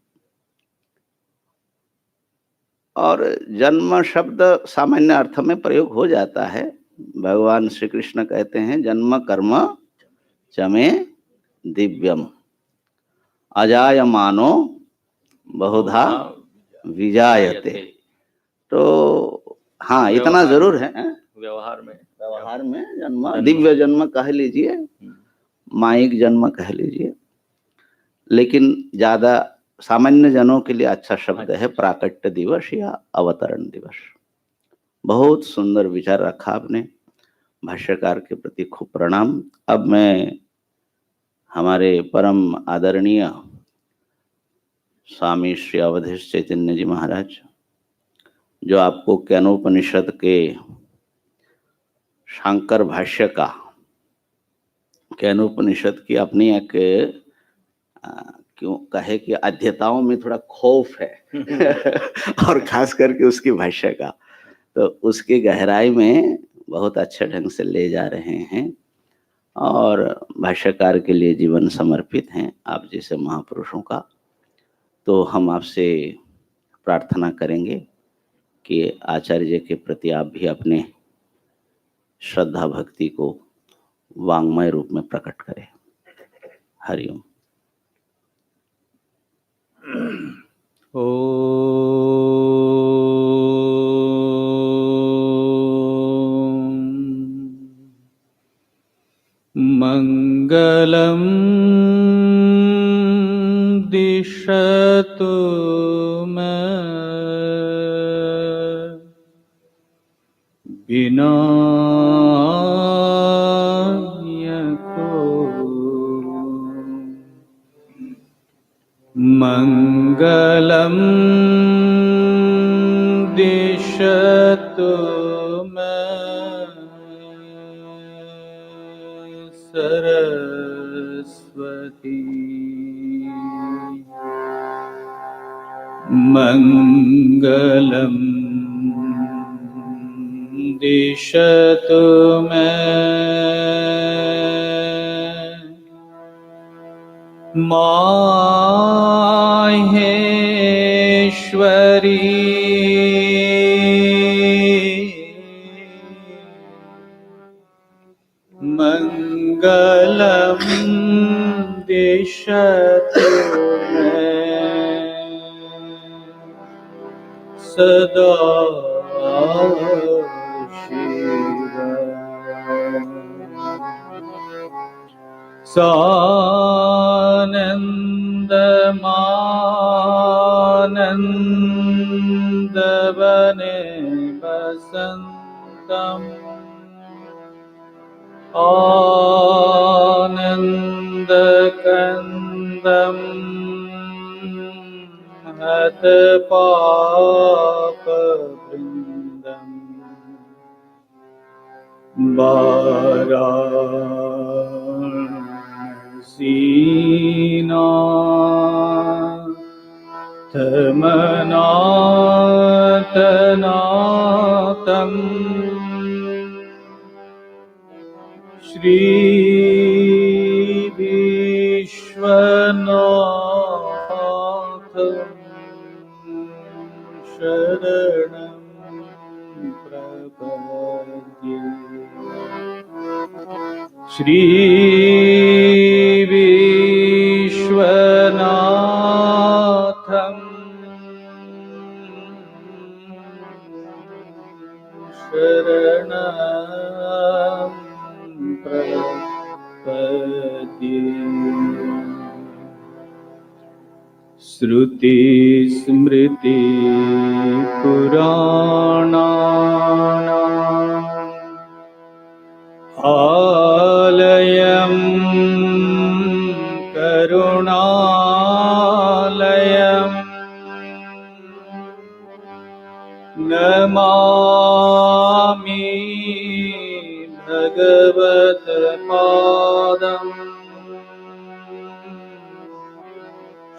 और जन्म शब्द सामान्य अर्थ में प्रयोग हो जाता है। भगवान श्री कृष्ण कहते हैं जन्म कर्म चमे दिव्यम अजायमानो बहुधा विजायते। तो हाँ, इतना जरूर है। व्यवहार में जन्म, दिव्य जन्म कह लीजिए, माइक जन्म कह लीजिए, लेकिन ज्यादा सामान्य जनों के लिए अच्छा शब्द है प्राकट्य दिवस या अवतरण दिवस। बहुत सुंदर विचार रखा आपने। भाष्यकार के प्रति खूब प्रणाम। अब मैं हमारे परम आदरणीय स्वामी श्री अवधेश चैतन्य जी महाराज, जो आपको केनोपनिषद के शांकर भाष्य का, केनोपनिषद की अपनी एक क्यों कहे कि अध्यताओं में थोड़ा खौफ है और खास करके उसकी भाष्य का, तो उसकी गहराई में बहुत अच्छे ढंग से ले जा रहे हैं और भाष्यकार के लिए जीवन समर्पित हैं आप जैसे महापुरुषों का। तो हम आपसे प्रार्थना करेंगे कि आचार्य जी के प्रति आप भी अपने श्रद्धा भक्ति को वांग्मय रूप में प्रकट करें। हरिओम। मंगलम दिशतु मे विनायको मंगलम दिशतु मे सरस्वती मंगलम दिशतु मे माहेश्वरी मंगलम दिशतु मे सदा शिवा सानन्दमानन्दवने वसन्तम् आनन्दकन्दम् हतपापवृन्दम् वाराणसीनाथमनाथनाथम् श्रीविश्वनाथं शरणं प्रपद्ये श्रीविश्वनाथं शरणं प्रपद्ये श्रुति स्मृति पुराणानाम् आलयं करुणालयं नमामि भगवत्पादम्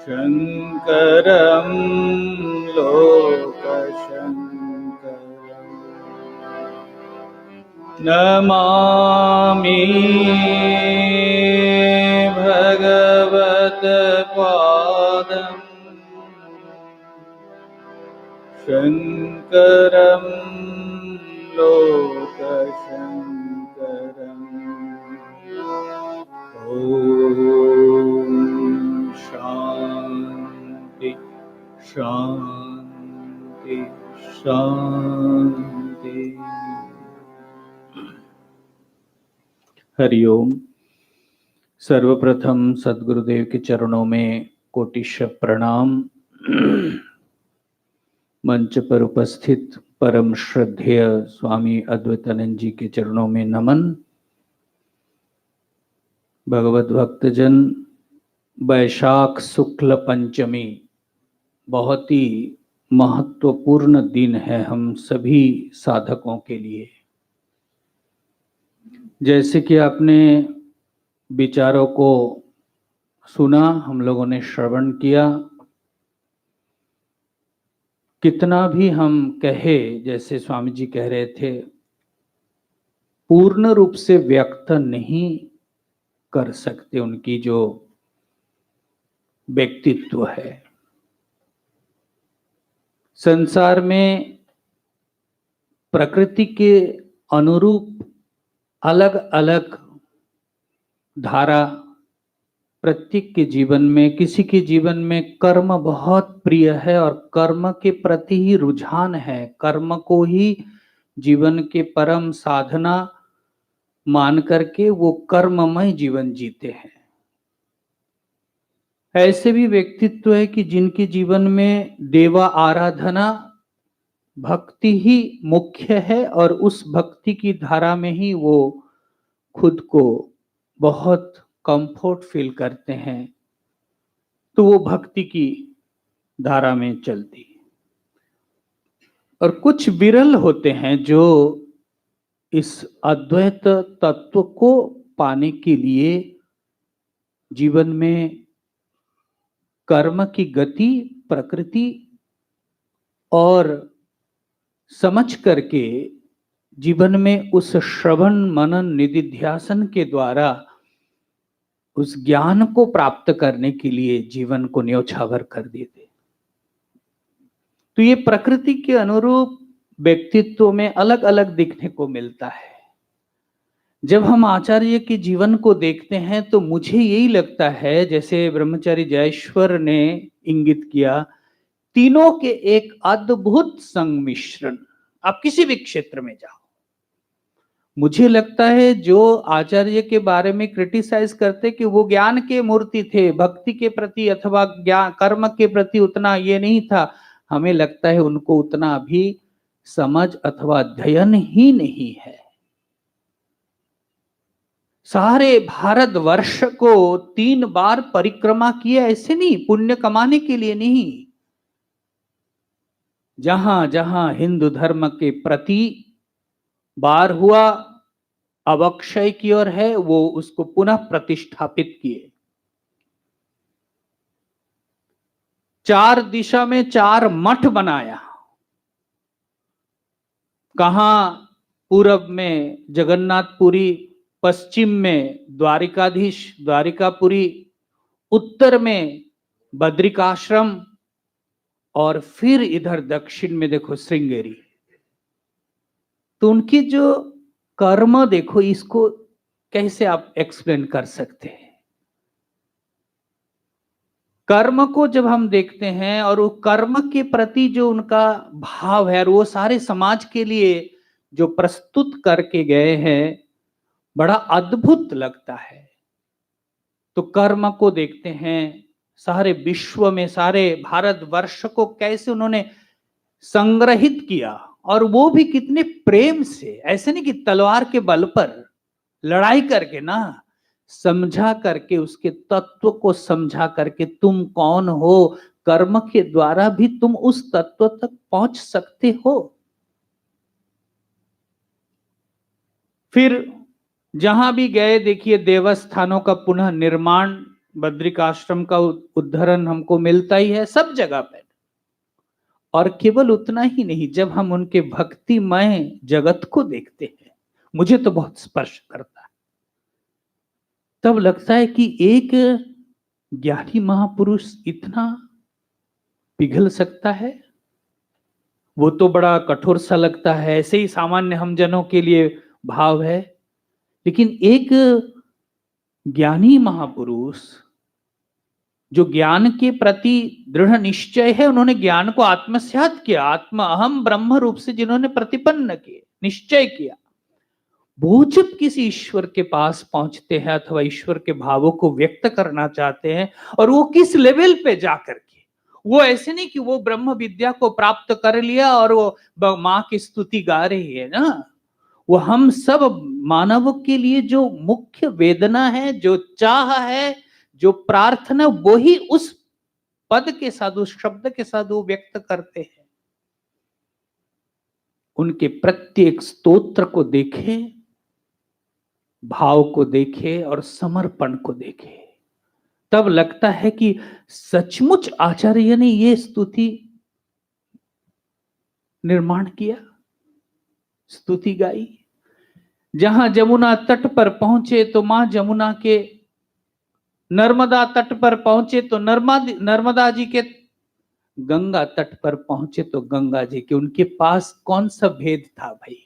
शङ्करं लोकशङ्करम् नमामि भगवत्पादम् शङ्करं लोकशङ्करम् ॐ शान्ति शान्ति शान्ति। हरिओम। सर्वप्रथम सद्गुरुदेव के चरणों में कोटिश प्रणाम। मंच पर उपस्थित परम श्रद्धेय स्वामी अद्वैतानंद जी के चरणों में नमन। भगवत भक्तजन, वैशाख शुक्ल पंचमी बहुत ही महत्वपूर्ण दिन है हम सभी साधकों के लिए। जैसे कि आपने विचारों को सुना, हम लोगों ने श्रवण किया, कितना भी हम कहे, जैसे स्वामी जी कह रहे थे, पूर्ण रूप से व्यक्त नहीं कर सकते उनकी जो व्यक्तित्व है। संसार में प्रकृति के अनुरूप अलग अलग धारा प्रत्येक के जीवन में, किसी के जीवन में कर्म बहुत प्रिय है और कर्म के प्रति ही रुझान है, कर्म को ही जीवन के परम साधना मान करके वो कर्ममय जीवन जीते हैं। ऐसे भी व्यक्तित्व है कि जिनके जीवन में देवा आराधना भक्ति ही मुख्य है और उस भक्ति की धारा में ही वो खुद को बहुत कंफर्ट फील करते हैं, तो वो भक्ति की धारा में चलती। और कुछ विरल होते हैं जो इस अद्वैत तत्व को पाने के लिए जीवन में कर्म की गति, प्रकृति और समझ करके जीवन में उस श्रवण मनन निधिध्यासन के द्वारा उस ज्ञान को प्राप्त करने के लिए जीवन को न्योछावर कर देते। तो ये प्रकृति के अनुरूप व्यक्तित्व में अलग अलग दिखने को मिलता है। जब हम आचार्य के जीवन को देखते हैं तो मुझे यही लगता है, जैसे ब्रह्मचारी जयेश्वर ने इंगित किया, तीनों के एक अद्भुत संमिश्रण। आप किसी भी क्षेत्र में जाओ, मुझे लगता है जो आचार्य के बारे में क्रिटिसाइज करते कि वो ज्ञान के मूर्ति थे, भक्ति के प्रति अथवा ज्ञान कर्म के प्रति उतना ये नहीं था, हमें लगता है उनको उतना भी समझ अथवा अध्ययन ही नहीं है। सारे भारतवर्ष को 3 बार परिक्रमा किया, ऐसे नहीं, पुण्य कमाने के लिए नहीं। जहां जहां हिंदू धर्म के प्रति बार हुआ, अवक्षय की ओर है, वो उसको पुनः प्रतिष्ठापित किए। 4 दिशा में 4 मठ बनाया। कहां? पूरब में जगन्नाथपुरी, पश्चिम में द्वारिकाधीश द्वारिकापुरी, उत्तर में बद्रिकाश्रम, और फिर इधर दक्षिण में देखो श्रृंगेरी। तो उनकी जो कर्म देखो, इसको कैसे आप एक्सप्लेन कर सकते हैं? कर्म को जब हम देखते हैं और वो कर्म के प्रति जो उनका भाव है, और वो सारे समाज के लिए जो प्रस्तुत करके गए हैं, बड़ा अद्भुत लगता है। तो कर्म को देखते हैं, सारे विश्व में, सारे भारतवर्ष को कैसे उन्होंने संग्रहित किया, और वो भी कितने प्रेम से। ऐसे नहीं कि तलवार के बल पर लड़ाई करके ना, समझा करके, उसके तत्व को समझा करके, तुम कौन हो, कर्म के द्वारा भी तुम उस तत्व तक पहुंच सकते हो। फिर जहां भी गए देखिए, देवस्थानों का पुनः निर्माण, बद्रिकाश्रम का उद्धरण हमको मिलता ही है सब जगह पर। और केवल उतना ही नहीं, जब हम उनके भक्तिमय जगत को देखते हैं, मुझे तो बहुत स्पर्श करता है। तब लगता है कि एक ज्ञानी महापुरुष इतना पिघल सकता है। वो तो बड़ा कठोर सा लगता है, ऐसे ही सामान्य हम जनों के लिए भाव है। लेकिन एक ज्ञानी महापुरुष जो ज्ञान के प्रति दृढ़ निश्चय है, उन्होंने ज्ञान को आत्मसात किया, आत्मा अहम ब्रह्म रूप से जिन्होंने प्रतिपन्न किए, निश्चय किया, वो जब किसी ईश्वर के पास पहुंचते हैं अथवा ईश्वर के भावों को व्यक्त करना चाहते हैं, और वो किस लेवल पे जाकर के, वो ऐसे नहीं कि वो ब्रह्म विद्या को प्राप्त कर लिया और वो माँ की स्तुति गा रही है ना। वो हम सब मानव के लिए जो मुख्य वेदना है, जो चाह है, जो प्रार्थना, वही उस पद के साथ, उस शब्द के साथ वो व्यक्त करते हैं। उनके प्रत्येक स्तोत्र को देखे, भाव को देखे और समर्पण को देखे, तब लगता है कि सचमुच आचार्य ने ये स्तुति निर्माण किया, स्तुति गाई। जहां जमुना तट पर पहुंचे तो मां जमुना के, नर्मदा तट पर पहुंचे तो नर्मदा जी के, गंगा तट पर पहुंचे तो गंगा जी के। उनके पास कौन सा भेद था भाई?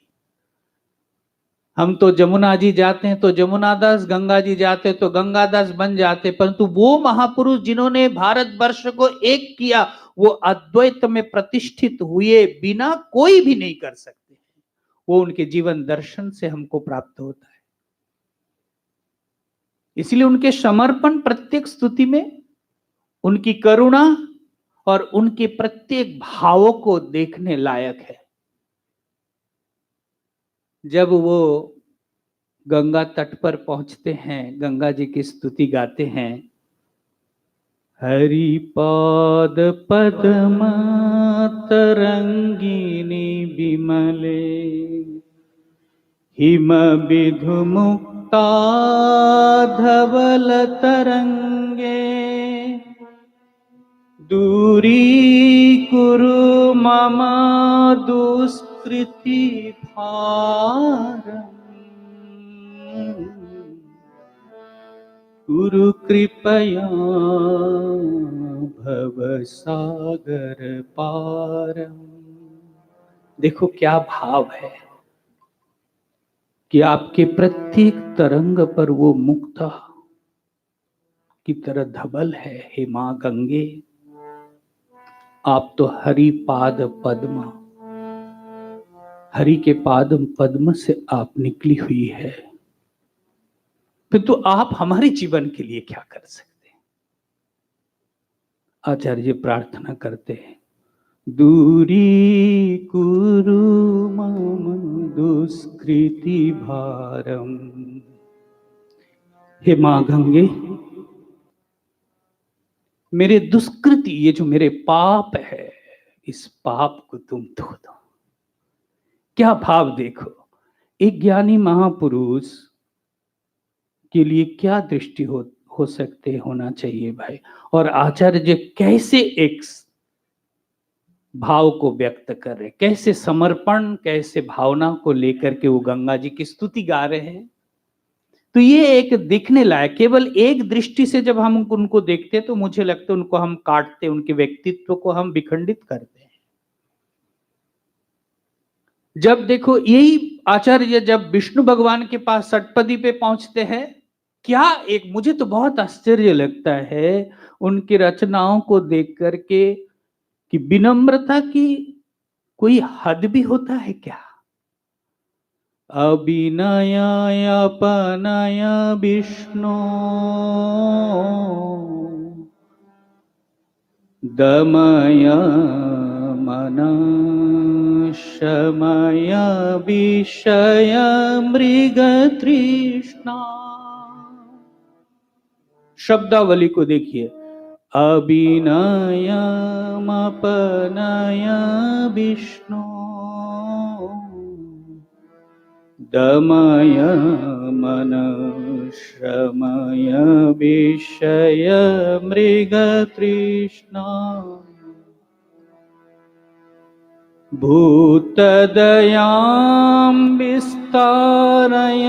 हम तो जमुना जी जाते हैं तो जमुना दास, गंगा जी जाते तो गंगा दास बन जाते, परंतु वो महापुरुष जिन्होंने भारतवर्ष को एक किया, वो अद्वैत में प्रतिष्ठित हुए बिना कोई भी नहीं कर सकते। वो उनके जीवन दर्शन से हमको प्राप्त होता है। इसलिए उनके समर्पण प्रत्येक स्तुति में, उनकी करुणा और उनके प्रत्येक भावों को देखने लायक है। जब वो गंगा तट पर पहुंचते हैं, गंगा जी की स्तुति गाते हैं, हरिपाद पद्म तरंगिनी विमले, हिम विधु मुक्तांगने मुक्ता धवल तरंगे दूरीकुरु मम दुष्कृति भारम् कुरु कृपया भव सागर पारम। देखो क्या भाव है कि आपके प्रत्येक तरंग पर वो मुक्ता की तरह धवल है। हे मां गंगे, आप तो हरि पाद पद्म, हरि के पाद पद्म से आप निकली हुई है, फिर तो आप हमारे जीवन के लिए क्या कर सकते हैं। आचार्य प्रार्थना करते हैं, दूरी कुरु मम दुष्कृति भारम। हे मां गंगे, मेरे दुष्कृति, ये जो मेरे पाप है, इस पाप को तुम धो दो। क्या भाव देखो, एक ज्ञानी महापुरुष के लिए क्या दृष्टि हो सकते होना चाहिए भाई। और आचार्य जी कैसे एक भाव को व्यक्त कर रहे, कैसे समर्पण, कैसे भावना को लेकर के वो गंगा जी की स्तुति गा रहे हैं। तो ये एक दिखने लायक, केवल एक दृष्टि से जब हम उनको देखते तो मुझे लगता है उनको हम काटते, उनके व्यक्तित्व को हम विखंडित करते हैं। जब देखो यही आचार्य जब विष्णु भगवान के पास षटपदी पे पहुंचते हैं, क्या एक, मुझे तो बहुत आश्चर्य लगता है उनकी रचनाओं को देख करके कि विनम्रता की कोई हद भी होता है क्या। अभिनयाय अपनय विष्णु दमय मन शमय विषय मृग तृष्णा। शब्दावली को देखिए, अभिनयमपनय विष्णु दमय मन श्रमय विषय मृग तृष्णा भूतदयां विस्तारय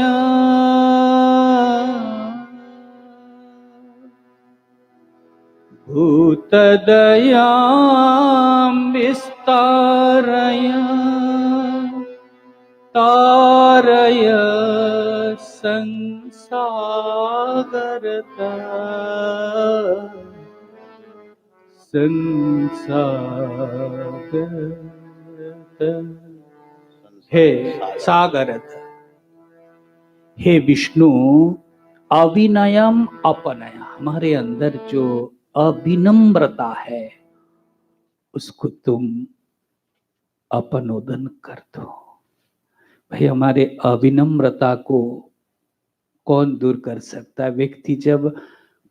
भूतदयां विस्तारय तारय संसागरत संसागरत। हे सागरत, हे विष्णु, अविनयम अपनया, हमारे अंदर जो अविनम्रता है उसको तुम अपनोदन कर दो। भाई हमारे अविनम्रता को कौन दूर कर सकता है। व्यक्ति जब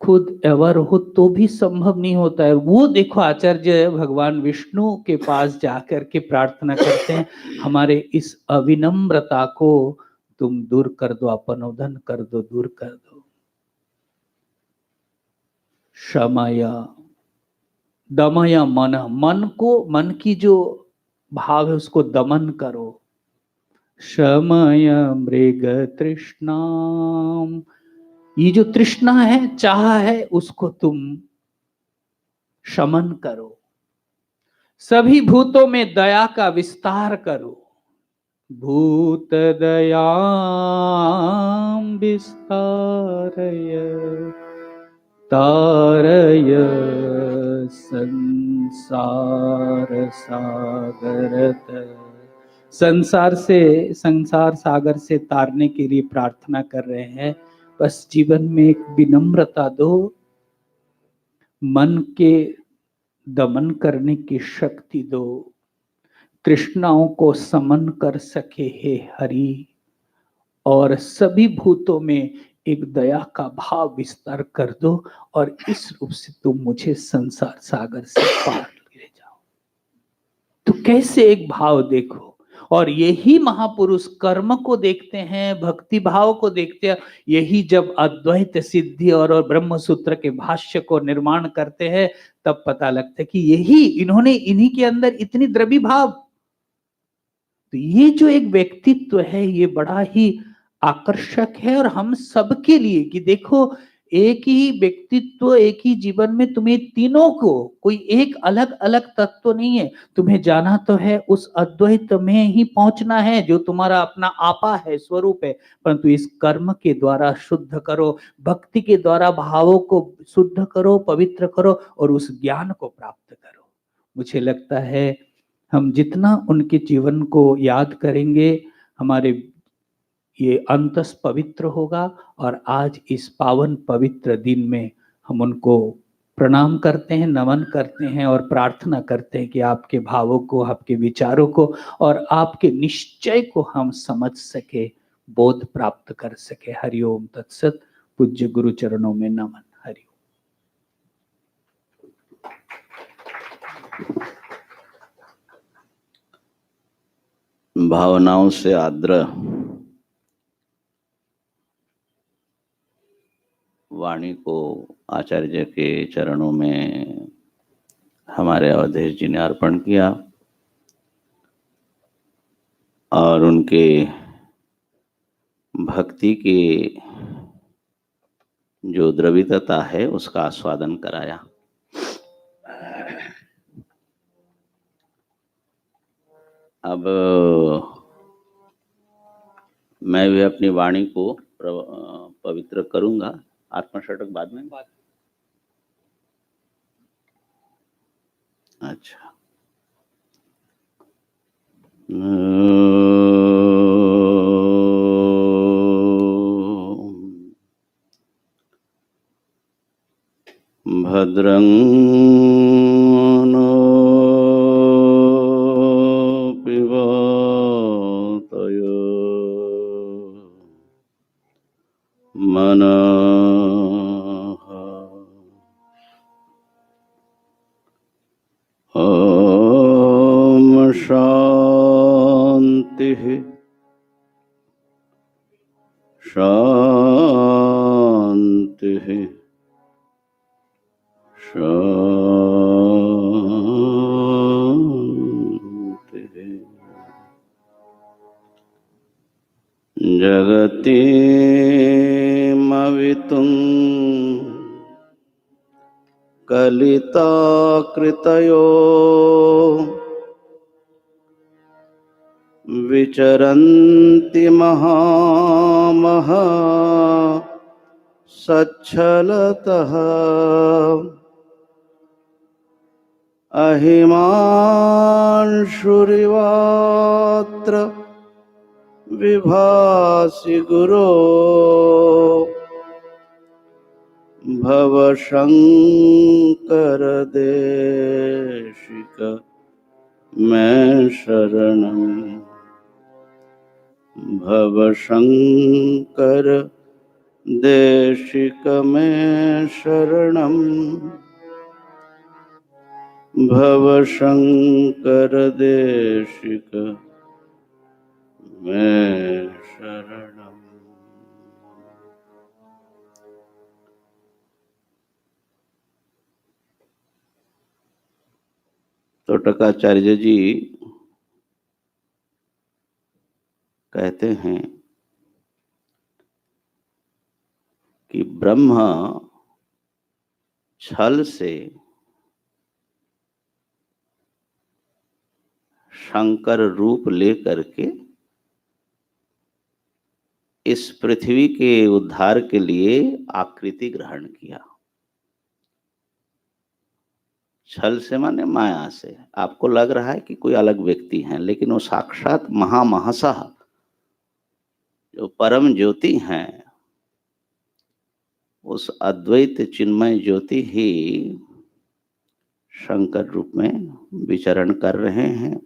खुद अवर हो तो भी संभव नहीं होता है। वो देखो आचार्य भगवान विष्णु के पास जाकर के प्रार्थना करते हैं, हमारे इस अविनम्रता को तुम दूर कर दो, अपनोदन कर दो, दूर कर दो। शमय दमय मन, मन को, मन की जो भाव है उसको दमन करो। शमय मृग तृष्णाम, ये जो तृष्णा है, चाह है, उसको तुम शमन करो। सभी भूतों में दया का विस्तार करो। भूत दयां विस्तारय तारय संसार सागरत। संसार सागर से तारने के लिए प्रार्थना कर रहे हैं। बस जीवन में एक विनम्रता दो, मन के दमन करने की शक्ति दो, तृष्णाओं को समन कर सके हे हरि, और सभी भूतों में एक दया का भाव विस्तार कर दो, और इस रूप से तुम मुझे संसार सागर से पार ले जाओ। तो कैसे एक भाव देखो, और यही महापुरुष कर्म को देखते हैं, भक्ति भाव को देखते हैं। यही जब अद्वैत सिद्धि और ब्रह्म सूत्र के भाष्य को निर्माण करते हैं, तब पता लगता है कि यही इन्होंने, इन्हीं के अंदर इतनी द्रव्य भाव। तो ये जो एक व्यक्तित्व है, ये बड़ा ही आकर्षक है और हम सबके लिए, कि देखो एक ही व्यक्तित्व, एक ही जीवन में तुम्हें तीनों को, कोई एक अलग अलग तत्व नहीं है। तुम्हें जाना तो है, उस अद्वैत में ही पहुंचना है जो तुम्हारा अपना आपा है, स्वरूप है। परंतु इस कर्म के द्वारा शुद्ध करो, भक्ति के द्वारा भावों को शुद्ध करो, पवित्र करो और उस ज्ञान को प्राप्त करो। मुझे लगता है हम जितना उनके जीवन को याद करेंगे, हमारे ये अंतस पवित्र होगा। और आज इस पावन पवित्र दिन में हम उनको प्रणाम करते हैं, नमन करते हैं और प्रार्थना करते हैं कि आपके भावों को, आपके विचारों को और आपके निश्चय को हम समझ सके, बोध प्राप्त कर सके। हरिओम तत्सत। पूज्य गुरु चरणों में नमन। हरिओम। भावनाओं से आर्द्र वाणी को आचार्य जी के चरणों में हमारे अवधेश जी ने अर्पण किया और उनके भक्ति की जो द्रवितता है उसका आस्वादन कराया। अब मैं भी अपनी वाणी को पवित्र करूंगा। आत्मषटक बाद में। अच्छा। भद्रं नो पिबतयो मनः ॐ शान्तिः शान्तिः शान्तिः। जगतीमवितुं कलिताकृतयो विचरन्ति महामह सच्छलतः अहिमांशुरिवात्र विभासि गुरो भवशंकर देशिक मैं शरणं। भवशंकर देशिक मैं शरणं। भवशंकर देशिक मैं शरणं। तो टकाचार्य जी कहते हैं कि ब्रह्म छल से शंकर रूप लेकर के इस पृथ्वी के उद्धार के लिए आकृति ग्रहण किया। छल से माने माया से। आपको लग रहा है कि कोई अलग व्यक्ति है, लेकिन वो साक्षात महामहसः जो परम ज्योति हैं, उस अद्वैत चिन्मय ज्योति ही शंकर रूप में विचरण कर रहे हैं।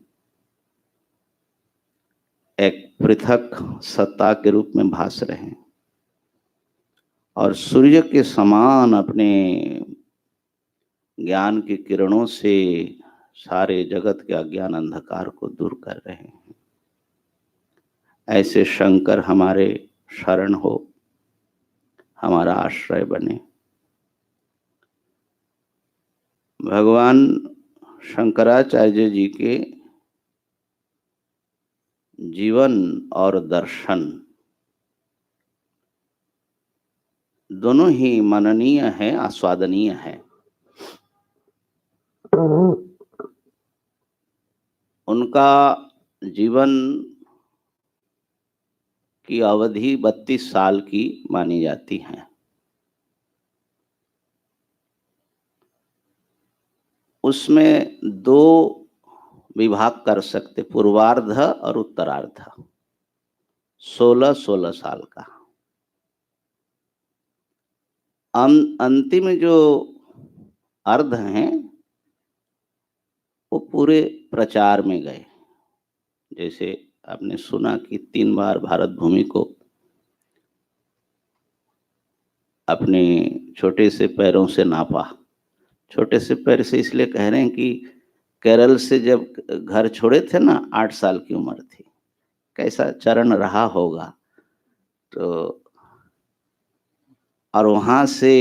एक पृथक सत्ता के रूप में भास रहे हैं और सूर्य के समान अपने ज्ञान की किरणों से सारे जगत के अज्ञान अंधकार को दूर कर रहे हैं। ऐसे शंकर हमारे शरण हो, हमारा आश्रय बने। भगवान शंकराचार्य जी के जीवन और दर्शन दोनों ही मननीय है, आस्वादनीय है। उनका जीवन की अवधि 32 साल की मानी जाती है। उसमें दो विभाग कर सकते, पूर्वार्ध और उत्तरार्ध। 16-16 साल का। अंतिम जो अर्ध हैं वो पूरे प्रचार में गए। जैसे आपने सुना कि 3 बार भारत भूमि को अपने छोटे से पैरों से नापा। छोटे से पैर से इसलिए कह रहे हैं कि केरल से जब घर छोड़े थे ना, 8 साल की उम्र थी, कैसा चरण रहा होगा। तो और वहां से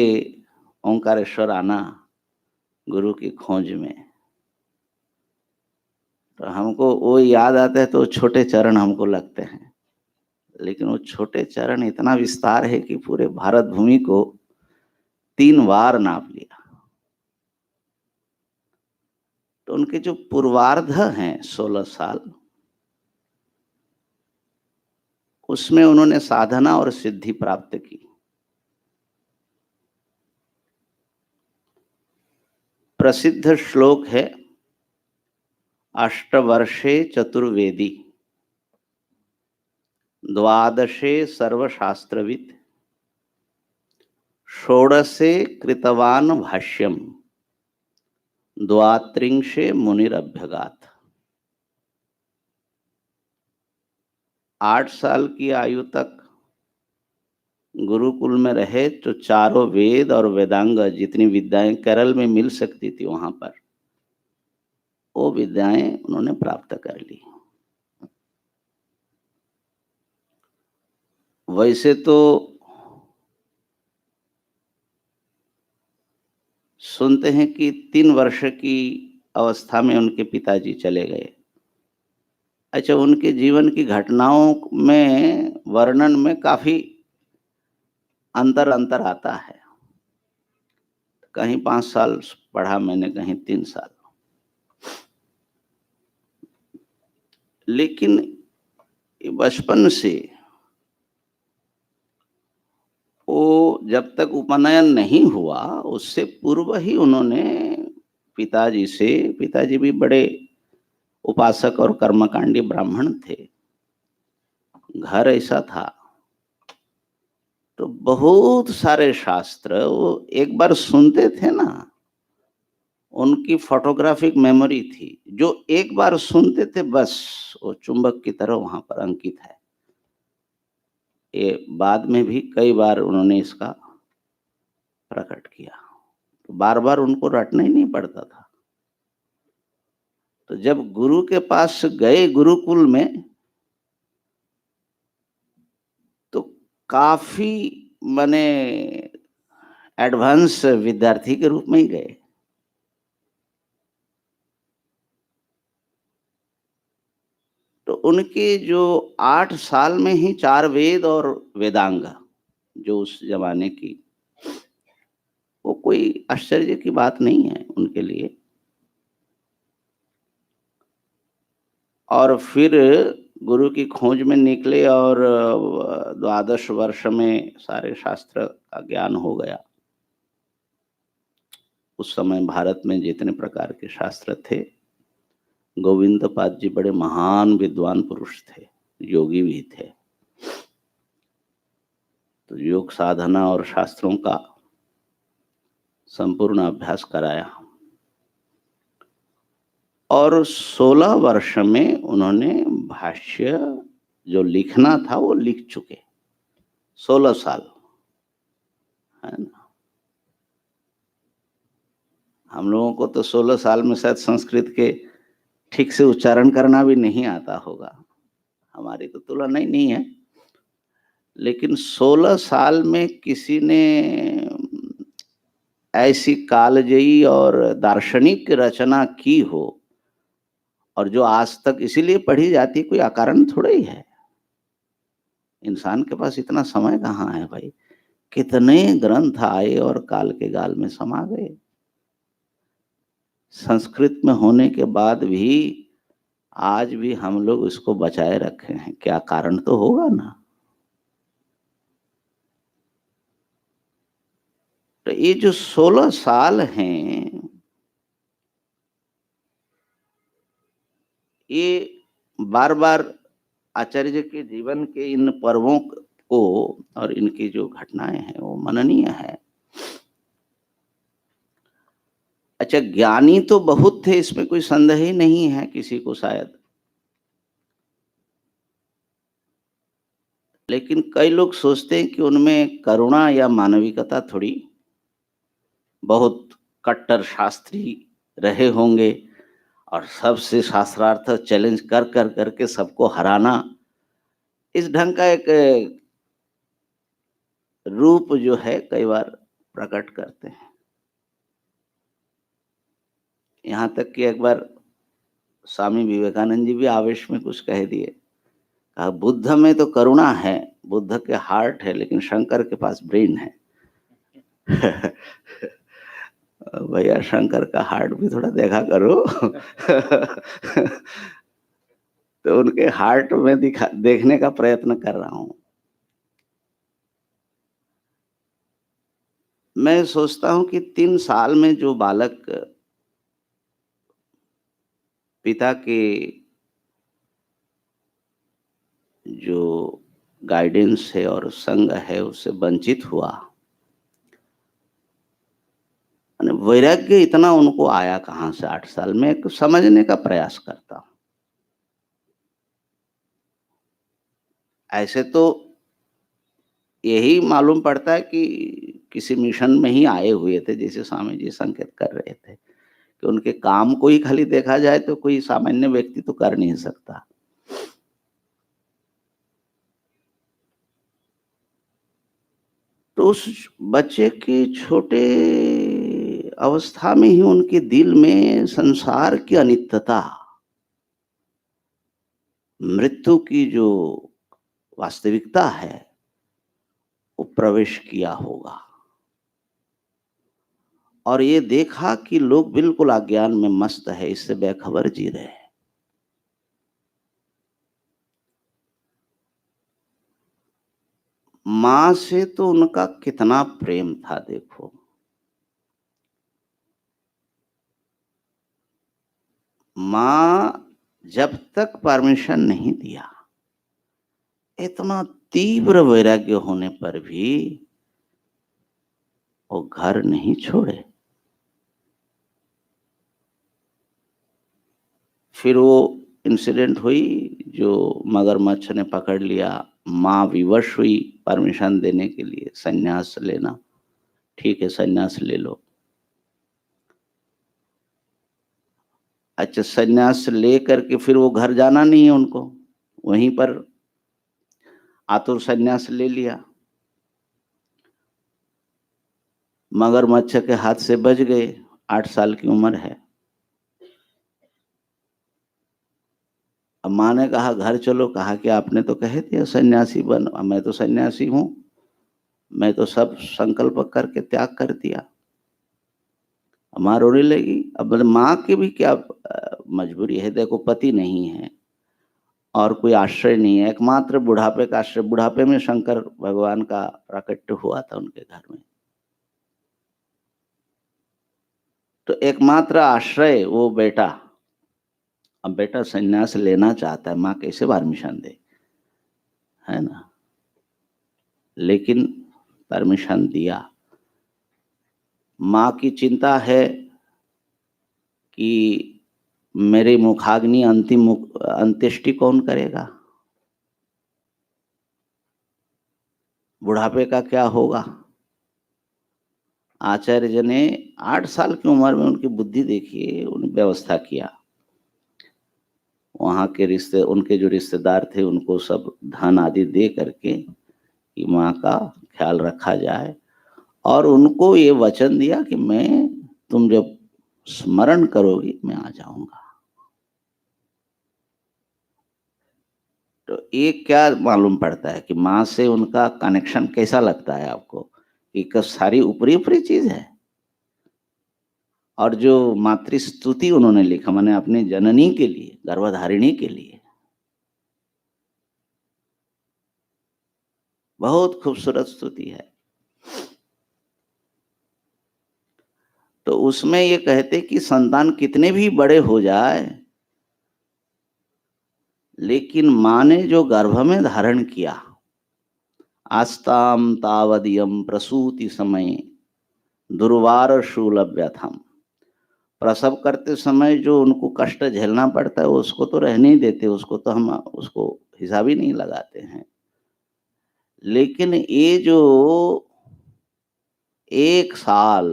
ओंकारेश्वर आना गुरु की खोज में, तो हमको वो याद आता है, तो छोटे चरण हमको लगते हैं। लेकिन वो छोटे चरण इतना विस्तार है कि पूरे भारत भूमि को 3 बार नाप लिया। तो उनके जो पूर्वार्ध हैं 16 साल, उसमें उन्होंने साधना और सिद्धि प्राप्त की। प्रसिद्ध श्लोक है, अष्टवर्षे चतुर्वेदी, द्वादशे सर्वशास्त्रवित्, षोडशे कृतवान भाष्यम, द्वात्रिंशे मुनिरभ्यगात। 8 साल की आयु तक गुरुकुल में रहे, तो चारों वेद और वेदांग जितनी विद्याएं केरल में मिल सकती थी वहां पर, वो विद्याएं उन्होंने प्राप्त कर ली। वैसे तो सुनते हैं कि 3 वर्ष की अवस्था में उनके पिताजी चले गए। अच्छा, उनके जीवन की घटनाओं में वर्णन में काफी अंतर आता है। कहीं 5 साल पढ़ा मैंने, कहीं 3 साल। लेकिन बचपन से वो जब तक उपनयन नहीं हुआ, उससे पूर्व ही उन्होंने पिताजी से, पिताजी भी बड़े उपासक और कर्मकांडी ब्राह्मण थे, घर ऐसा था, तो बहुत सारे शास्त्र वो एक बार सुनते थे ना, उनकी फोटोग्राफिक मेमोरी थी। जो एक बार सुनते थे बस वो चुंबक की तरह वहां पर अंकित है। ये बाद में भी कई बार उन्होंने इसका प्रकट किया, तो बार बार उनको रटना ही नहीं पड़ता था। तो जब गुरु के पास गए गुरुकुल में, तो काफी माने एडवांस विद्यार्थी के रूप में ही गए। तो उनके जो 8 साल में ही 4 वेद और वेदांग, जो उस जमाने की, वो कोई आश्चर्य की बात नहीं है उनके लिए। और फिर गुरु की खोज में निकले और 12 वर्ष में सारे शास्त्र का ज्ञान हो गया। उस समय भारत में जितने प्रकार के शास्त्र थे, गोविंद पाद जी बड़े महान विद्वान पुरुष थे, योगी भी थे। तो योग साधना और शास्त्रों का संपूर्ण अभ्यास कराया, और 16 वर्ष में उन्होंने भाष्य जो लिखना था वो लिख चुके। 16 साल है ना। हम लोगों को तो 16 साल में शायद संस्कृत के ठीक से उच्चारण करना भी नहीं आता होगा। हमारी तो तुलना ही नहीं है, लेकिन 16 साल में किसी ने ऐसी कालजयी और दार्शनिक रचना की हो, और जो आज तक इसीलिए पढ़ी जाती, कोई अकारण थोड़ा ही है। इंसान के पास इतना समय कहाँ है भाई, कितने ग्रंथ आए और काल के गाल में समा गए। संस्कृत में होने के बाद भी आज भी हम लोग इसको बचाए रखे हैं, क्या कारण तो होगा ना। तो ये जो 16 साल हैं, ये बार बार आचार्य जी के जीवन के इन पर्वों को और इनकी जो घटनाएं हैं वो मननीय है। अच्छा, ज्ञानी तो बहुत थे, इसमें कोई संदेह ही नहीं है किसी को शायद, लेकिन कई लोग सोचते हैं कि उनमें करुणा या मानविकता थोड़ी, बहुत कट्टर शास्त्री रहे होंगे और सबसे शास्त्रार्थ चैलेंज कर कर करके सबको हराना, इस ढंग का एक रूप जो है कई बार प्रकट करते हैं। यहाँ तक कि एक बार स्वामी विवेकानंद जी भी आवेश में कुछ कह दिए, कहा बुद्ध में तो करुणा है, बुद्ध के हार्ट है, लेकिन शंकर के पास ब्रेन है। भैया शंकर का हार्ट भी थोड़ा देखा करो। तो उनके हार्ट में देखने का प्रयत्न कर रहा हूं। मैं सोचता हूं कि 3 साल में जो बालक पिता के जो गाइडेंस है और संग है उससे वंचित हुआ, वैराग्य इतना उनको आया कहां से 8 साल में, एक समझने का प्रयास करता हूं। ऐसे तो यही मालूम पड़ता है कि किसी मिशन में ही आए हुए थे, जैसे स्वामी जी संकेत कर रहे थे कि उनके काम को ही खाली देखा जाए तो कोई सामान्य व्यक्ति तो कर नहीं सकता। तो उस बच्चे के छोटे अवस्था में ही उनके दिल में संसार की अनित्यता, मृत्यु की जो वास्तविकता है वो प्रवेश किया होगा, और ये देखा कि लोग बिल्कुल अज्ञान में मस्त है, इससे बेखबर जी रहे हैं। मां से तो उनका कितना प्रेम था देखो, मां जब तक परमिशन नहीं दिया, इतना तीव्र वैराग्य होने पर भी वो घर नहीं छोड़े। फिर वो इंसिडेंट हुई जो मगरमच्छ ने पकड़ लिया, माँ विवश हुई परमिशन देने के लिए, संन्यास लेना, ठीक है संन्यास ले लो। अच्छा, संन्यास ले करके फिर वो घर जाना नहीं है उनको, वहीं पर आतुर संन्यास ले लिया, मगरमच्छ के हाथ से बच गए। 8 साल की उम्र है। अब माँ ने कहा घर चलो, कहा कि आपने तो कहे थे सन्यासी बन, मैं तो सन्यासी हूं, मैं तो सब संकल्प करके त्याग कर दिया। माँ रोने लगी। अब माँ की भी क्या मजबूरी है, देखो पति नहीं है और कोई आश्रय नहीं है, एकमात्र बुढ़ापे का आश्रय, बुढ़ापे में शंकर भगवान का प्राकट्य हुआ था उनके घर में, तो एकमात्र आश्रय वो बेटा। अब बेटा संन्यास लेना चाहता है, माँ कैसे परमिशन दे, है ना, लेकिन परमिशन दिया। माँ की चिंता है कि मेरे मुखाग्नि अंतिम अंत्येष्टि कौन करेगा, बुढ़ापे का क्या होगा। आचार्य जी ने 8 साल की उम्र में उनकी बुद्धि देखिए, उन्हें व्यवस्था किया। वहाँ के रिश्ते, उनके जो रिश्तेदार थे उनको सब धन आदि दे करके कि माँ का ख्याल रखा जाए, और उनको ये वचन दिया कि मैं, तुम जब स्मरण करोगी मैं आ जाऊंगा। तो ये क्या मालूम पड़ता है कि माँ से उनका कनेक्शन कैसा लगता है आपको, कि सारी ऊपरी ऊपरी चीज है। और जो मातृ स्तुति उन्होंने लिखा, माने अपनी जननी के लिए, गर्भधारिणी के लिए, बहुत खूबसूरत स्तुति है। तो उसमें ये कहते कि संतान कितने भी बड़े हो जाए, लेकिन माँ ने जो गर्भ में धारण किया, आस्ताम तावदियम प्रसूति समय दुर्वार शूलव्यथम, प्रसव करते समय जो उनको कष्ट झेलना पड़ता है उसको तो रहने ही देते, उसको तो हम उसको हिसाब ही नहीं लगाते हैं। लेकिन ये जो 1 साल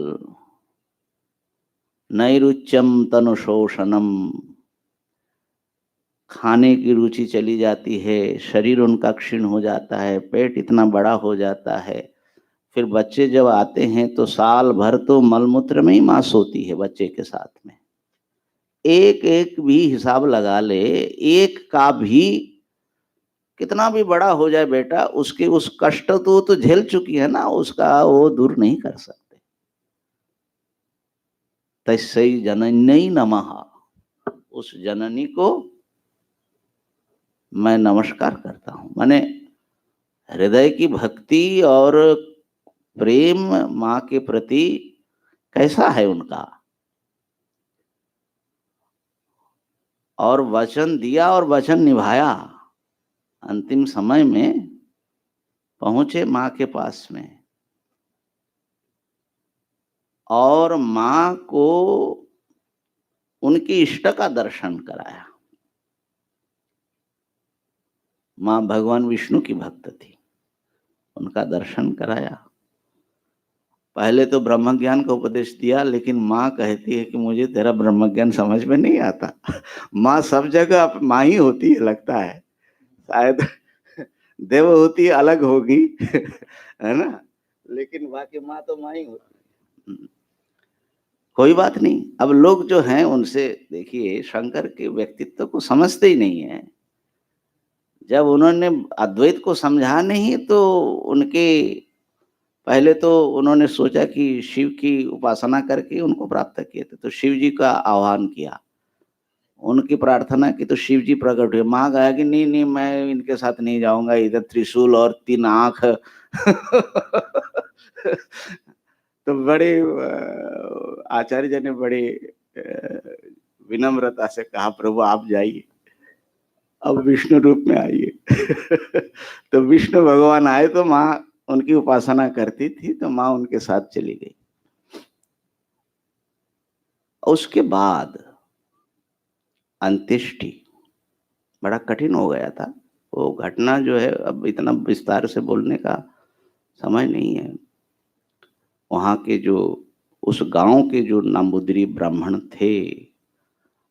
नैरुच्यम तनु शोषणम, खाने की रुचि चली जाती है, शरीर उनका क्षीण हो जाता है, पेट इतना बड़ा हो जाता है, फिर बच्चे जब आते हैं तो साल भर तो मलमूत्र में ही माँ सोती है बच्चे के साथ में। एक एक भी हिसाब लगा ले, एक का भी कितना भी बड़ा हो जाए बेटा, उसके उस कष्ट तो झेल चुकी है ना, उसका वो दूर नहीं कर सकते। तस्यै जनन्यै नमः, उस जननी को मैं नमस्कार करता हूं। माने हृदय की भक्ति और प्रेम माँ के प्रति कैसा है उनका, और वचन दिया और वचन निभाया। अंतिम समय में पहुंचे माँ के पास में, और माँ को उनकी इष्ट का दर्शन कराया। माँ भगवान विष्णु की भक्त थी, उनका दर्शन कराया। पहले तो ब्रह्म ज्ञान का उपदेश दिया, लेकिन माँ कहती है कि मुझे तेरा ब्रह्म ज्ञान समझ में नहीं आता। माँ सब जगह माँ ही होती है लगता है, शायद देवहूति अलग होगी है ना, लेकिन बाकी माँ तो माँ ही होती है। कोई बात नहीं, अब लोग जो हैं उनसे देखिए शंकर के व्यक्तित्व को समझते ही नहीं है। जब उन्होंने अद्वैत को समझा नहीं तो उनके, पहले तो उन्होंने सोचा कि शिव की उपासना करके उनको प्राप्त किए थे, तो शिव जी का आह्वान किया, उनकी प्रार्थना की तो शिव जी प्रकट हुए। माँ कहा कि नहीं नहीं, मैं इनके साथ नहीं जाऊंगा, इधर त्रिशूल और 3 आंख तो बड़े आचार्य जी ने बड़े विनम्रता से कहा, प्रभु आप जाइए, अब विष्णु रूप में आइए। तो विष्णु भगवान आए तो माँ उनकी उपासना करती थी, तो माँ उनके साथ चली गई। उसके बाद अंत्येष्टि बड़ा कठिन हो गया था। वो घटना जो है अब इतना विस्तार से बोलने का समय नहीं है। वहाँ के जो उस गांव के जो नामुद्री ब्राह्मण थे,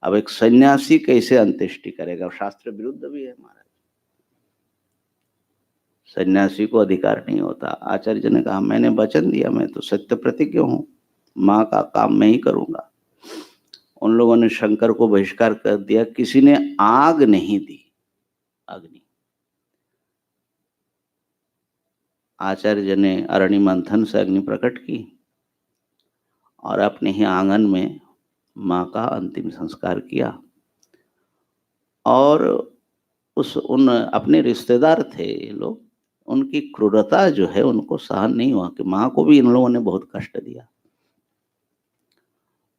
अब एक सन्यासी कैसे अंत्येष्टि करेगा, शास्त्र विरुद्ध भी है महाराज, सन्यासी को अधिकार नहीं होता। आचार्य जी ने कहा मैंने वचन दिया, मैं तो सत्य प्रतिज्ञ हूं, माँ का काम मैं ही करूंगा। उन लोगों ने शंकर को बहिष्कार कर दिया, किसी ने आग नहीं दी, अग्नि। आचार्य जी ने अरणि मंथन से अग्नि प्रकट की और अपने ही आंगन में माँ का अंतिम संस्कार किया। और उन अपने रिश्तेदार थे ये लोग, उनकी क्रूरता जो है उनको सहन नहीं हुआ कि माँ को भी इन लोगों ने बहुत कष्ट दिया,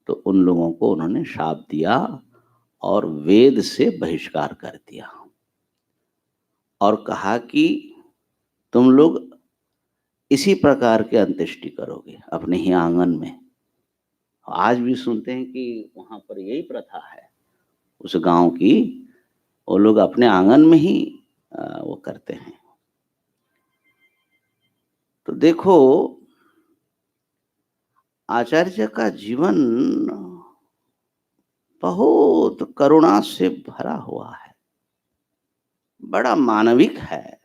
तो उन लोगों को उन्होंने शाप दिया और वेद से बहिष्कार कर दिया और कहा कि तुम लोग इसी प्रकार के अंत्येष्टि करोगे अपने ही आंगन में। आज भी सुनते हैं कि वहां पर यही प्रथा है उस गांव की, वो लोग अपने आंगन में ही वो करते हैं। तो देखो आचार्य का जीवन बहुत करुणा से भरा हुआ है, बड़ा मानविक है।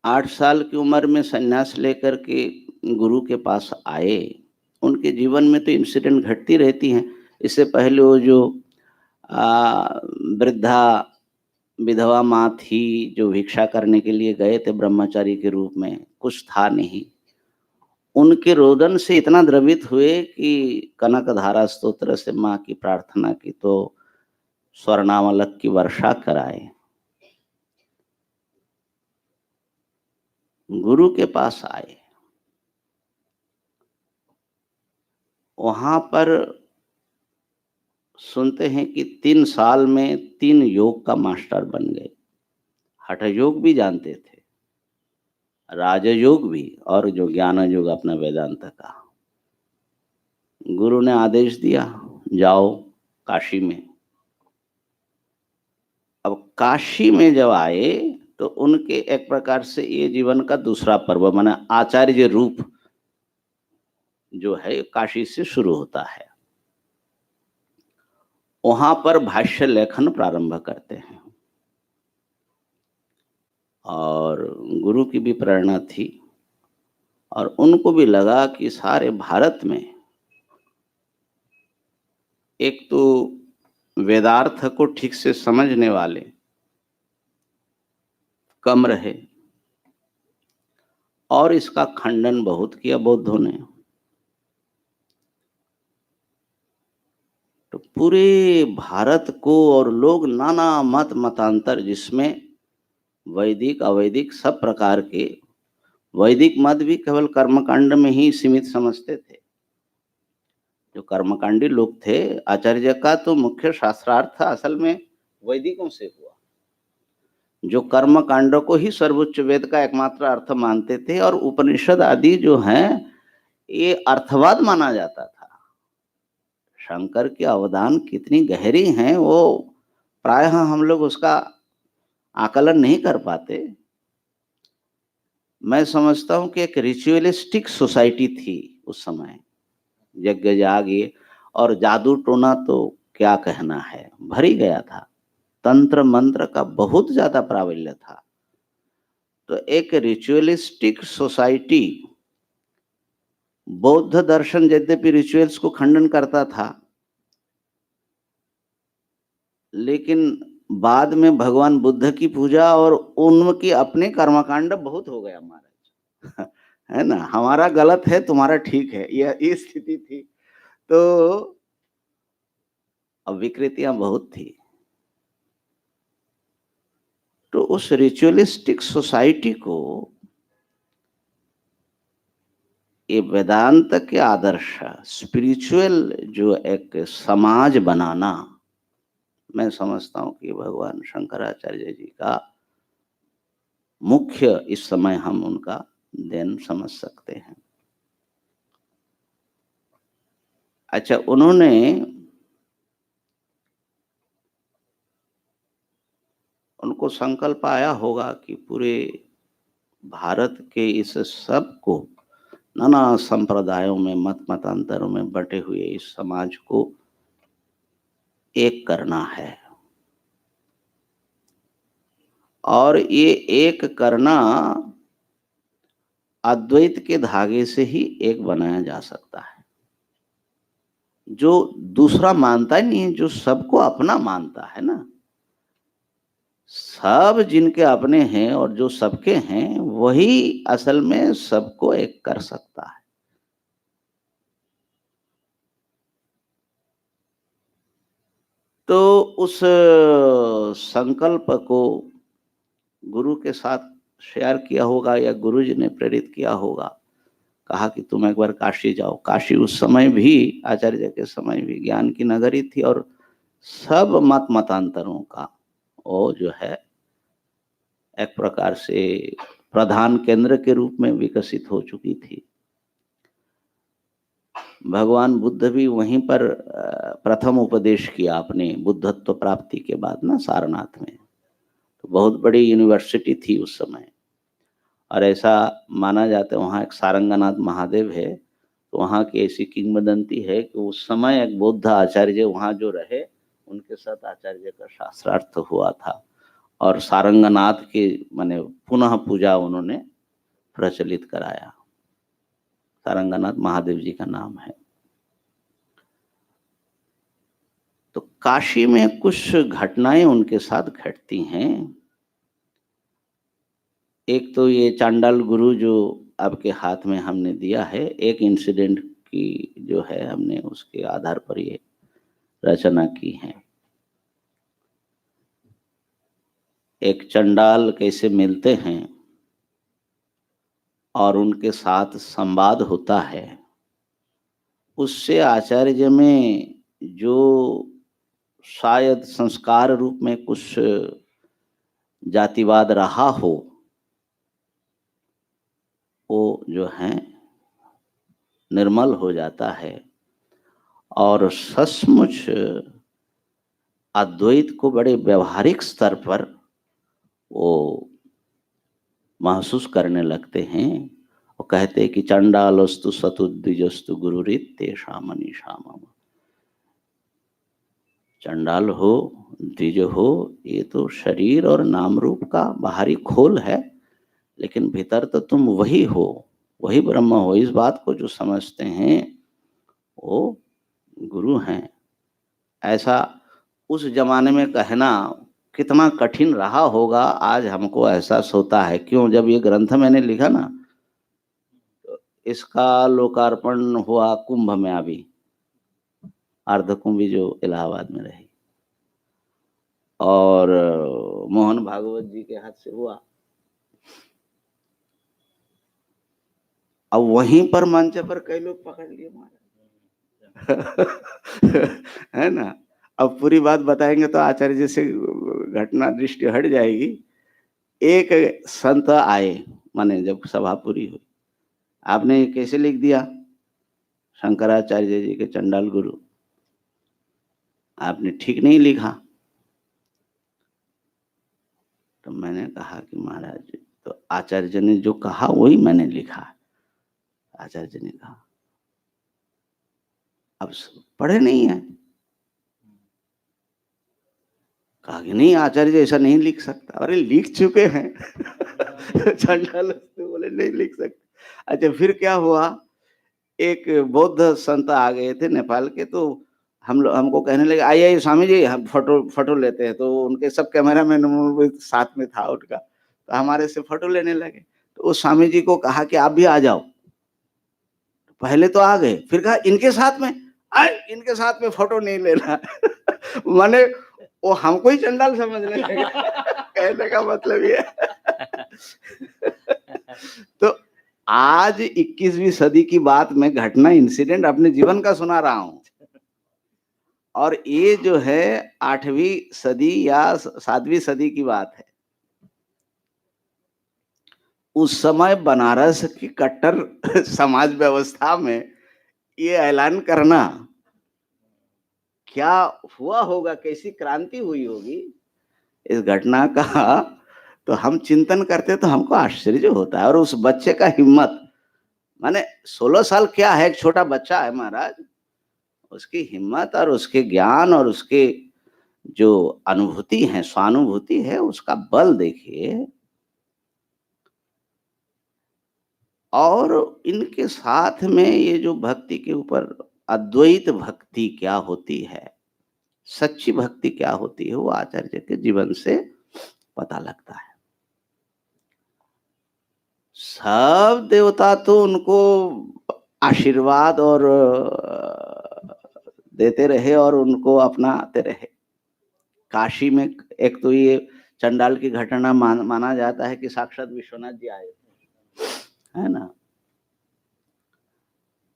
8 साल की उम्र में संन्यास लेकर के गुरु के पास आए। उनके जीवन में तो इंसिडेंट घटती रहती हैं। इससे पहले वो जो वृद्धा विधवा माँ थी, जो भिक्षा करने के लिए गए थे ब्रह्मचारी के रूप में, कुछ था नहीं, उनके रोदन से इतना द्रवित हुए कि कनकधारा स्तोत्र से माँ की प्रार्थना की तो स्वर्णामलक की वर्षा कराए। गुरु के पास आए, वहां पर सुनते हैं कि 3 साल में 3 योग का मास्टर बन गए। हठ योग भी जानते थे, राजयोग भी, और जो ज्ञान योग अपना वेदांत का। गुरु ने आदेश दिया, जाओ काशी में। अब काशी में जब आए तो उनके एक प्रकार से ये जीवन का दूसरा पर्व, माने आचार्य रूप जो है काशी से शुरू होता है। वहां पर भाष्य लेखन प्रारंभ करते हैं और गुरु की भी प्रेरणा थी और उनको भी लगा कि सारे भारत में एक तो वेदार्थ को ठीक से समझने वाले कम रहे और इसका खंडन बहुत किया बौद्धों ने। तो पूरे भारत को और लोग नाना मत मतांतर, जिसमें वैदिक अवैदिक सब प्रकार के, वैदिक मत भी केवल कर्मकांड में ही सीमित समझते थे। जो कर्मकांडी लोग थे, आचार्य का तो मुख्य शास्त्रार्थ असल में वैदिकों से हुआ, जो कर्म कांडों को ही सर्वोच्च वेद का एकमात्र अर्थ मानते थे और उपनिषद आदि जो हैं ये अर्थवाद माना जाता था। शंकर के अवदान कितनी गहरी हैं वो प्रायः हम लोग उसका आकलन नहीं कर पाते। मैं समझता हूं कि एक रिचुअलिस्टिक सोसाइटी थी उस समय, यज्ञ याग और जादू टोना तो क्या कहना है, भरी गया था। तंत्र मंत्र का बहुत ज्यादा प्राबल्य था। तो एक रिचुअलिस्टिक सोसाइटी, बौद्ध दर्शन यद्यपि रिचुअल्स को खंडन करता था, लेकिन बाद में भगवान बुद्ध की पूजा और उनकी अपने कर्मकांड बहुत हो गया महाराज है ना, हमारा गलत है तुम्हारा ठीक है, यह स्थिति थी। तो अब विकृतियां बहुत थी। तो उस रिचुअलिस्टिक सोसाइटी को ये वेदांत के आदर्श, स्पिरिचुअल जो एक समाज बनाना, मैं समझता हूं कि भगवान शंकराचार्य जी का मुख्य इस समय हम उनका देन समझ सकते हैं। अच्छा, उनको संकल्प आया होगा कि पूरे भारत के इस सब को, नाना संप्रदायों में मत मतांतरों में बटे हुए इस समाज को एक करना है और ये एक करना अद्वैत के धागे से ही एक बनाया जा सकता है। जो दूसरा मानता ही नहीं है, जो सबको अपना मानता है ना, सब जिनके अपने हैं और जो सबके हैं, वही असल में सबको एक कर सकता है। तो उस संकल्प को गुरु के साथ शेयर किया होगा या गुरु जी ने प्रेरित किया होगा, कहा कि तुम एक बार काशी जाओ। काशी उस समय भी, आचार्य के समय भी ज्ञान की नगरी थी और सब मत मतांतरों का वो जो है एक प्रकार से प्रधान केंद्र के रूप में विकसित हो चुकी थी। भगवान बुद्ध भी वहीं पर प्रथम उपदेश किया अपने बुद्धत्व प्राप्ति के बाद ना, सारनाथ में। तो बहुत बड़ी यूनिवर्सिटी थी उस समय और ऐसा माना जाता है वहाँ एक सारंगनाथ महादेव है, तो वहाँ की ऐसी किंवदंती है कि उस समय एक बौद्ध आचार्य वहाँ जो रहे, उनके साथ आचार्य का शास्त्रार्थ हुआ था और सारंगनाथ के माने पुनः पूजा उन्होंने प्रचलित कराया। सारंगनाथ महादेव जी का नाम है। तो काशी में कुछ घटनाएं उनके साथ घटती हैं। एक तो ये चांडाल गुरु जो आपके हाथ में हमने दिया है, एक इंसिडेंट की जो है हमने उसके आधार पर ये रचना की है। एक चंडाल कैसे मिलते हैं और उनके साथ संवाद होता है, उससे आचार्य में जो शायद संस्कार रूप में कुछ जातिवाद रहा हो, वो जो है निर्मल हो जाता है और सचमुच अद्वैत को बड़े व्यवहारिक स्तर पर वो महसूस करने लगते हैं और कहते हैं कि चंडालस्तु सतुद्विजस्तु गुरुरित तेषाम मनीषाम। चंडाल हो, द्विज हो, ये तो शरीर और नाम रूप का बाहरी खोल है, लेकिन भीतर तो तुम वही हो, वही ब्रह्म हो। इस बात को जो समझते हैं वो गुरु हैं। ऐसा उस जमाने में कहना कितना कठिन रहा होगा, आज हमको एहसास होता है। क्यों? जब ये ग्रंथ मैंने लिखा ना, तो इसका लोकार्पण हुआ कुंभ में, अभी अर्धकुंभी जो इलाहाबाद में रही, और मोहन भागवत जी के हाथ से हुआ। अब वहीं पर मंच पर कई लोग पकड़ लिए महाराज है ना। अब पूरी बात बताएंगे तो आचार्य जी से घटना दृष्टि हट जाएगी। एक संत आए, माने जब सभा पूरी हुई, आपने कैसे लिख दिया शंकराचार्य जी के चंडाल गुरु, आपने ठीक नहीं लिखा। तो मैंने कहा कि महाराज जी, तो आचार्य जी ने जो कहा वही मैंने लिखा। आचार्य जी ने कहा अब पढ़े नहीं है। कहा कि नहीं, आचार्य जी ऐसा नहीं लिख सकता। अरे लिख चुके हैं चंडाल बोले नहीं लिख सकते। अच्छा, फिर क्या हुआ, एक बौद्ध संत आ गए थे नेपाल के, तो हमको कहने लगे आइए स्वामी जी हम फोटो लेते हैं। तो उनके सब कैमरा मैन साथ में था उनका, तो हमारे से फोटो लेने लगे। तो उस स्वामी जी को कहा कि आप भी आ जाओ। पहले तो आ गए, फिर कहा इनके साथ में इनके साथ में फोटो नहीं लेना माने वो हमको ही चंडाल समझने लगे कहने का मतलब ये तो आज 21वीं सदी की बात में घटना, इंसिडेंट अपने जीवन का सुना रहा हूं, और ये जो है 8वीं सदी या 7वीं सदी की बात है। उस समय बनारस की कट्टर समाज व्यवस्था में ये ऐलान करना, क्या हुआ होगा, कैसी क्रांति हुई होगी इस घटना का, तो हम चिंतन करते तो हमको आश्चर्य होता है। और उस बच्चे का हिम्मत, माने 16 साल क्या है, एक छोटा बच्चा है महाराज, उसकी हिम्मत और उसके ज्ञान और उसके जो अनुभूति है, स्वानुभूति है, उसका बल देखिए। और इनके साथ में ये जो भक्ति के ऊपर अद्वैत भक्ति क्या होती है, सच्ची भक्ति क्या होती है, वो आचार्य के जीवन से पता लगता है। सब देवता तो उनको आशीर्वाद और देते रहे और उनको अपनाते रहे। काशी में एक तो ये चंडाल की घटना माना जाता है कि साक्षात विश्वनाथ जी आए है ना।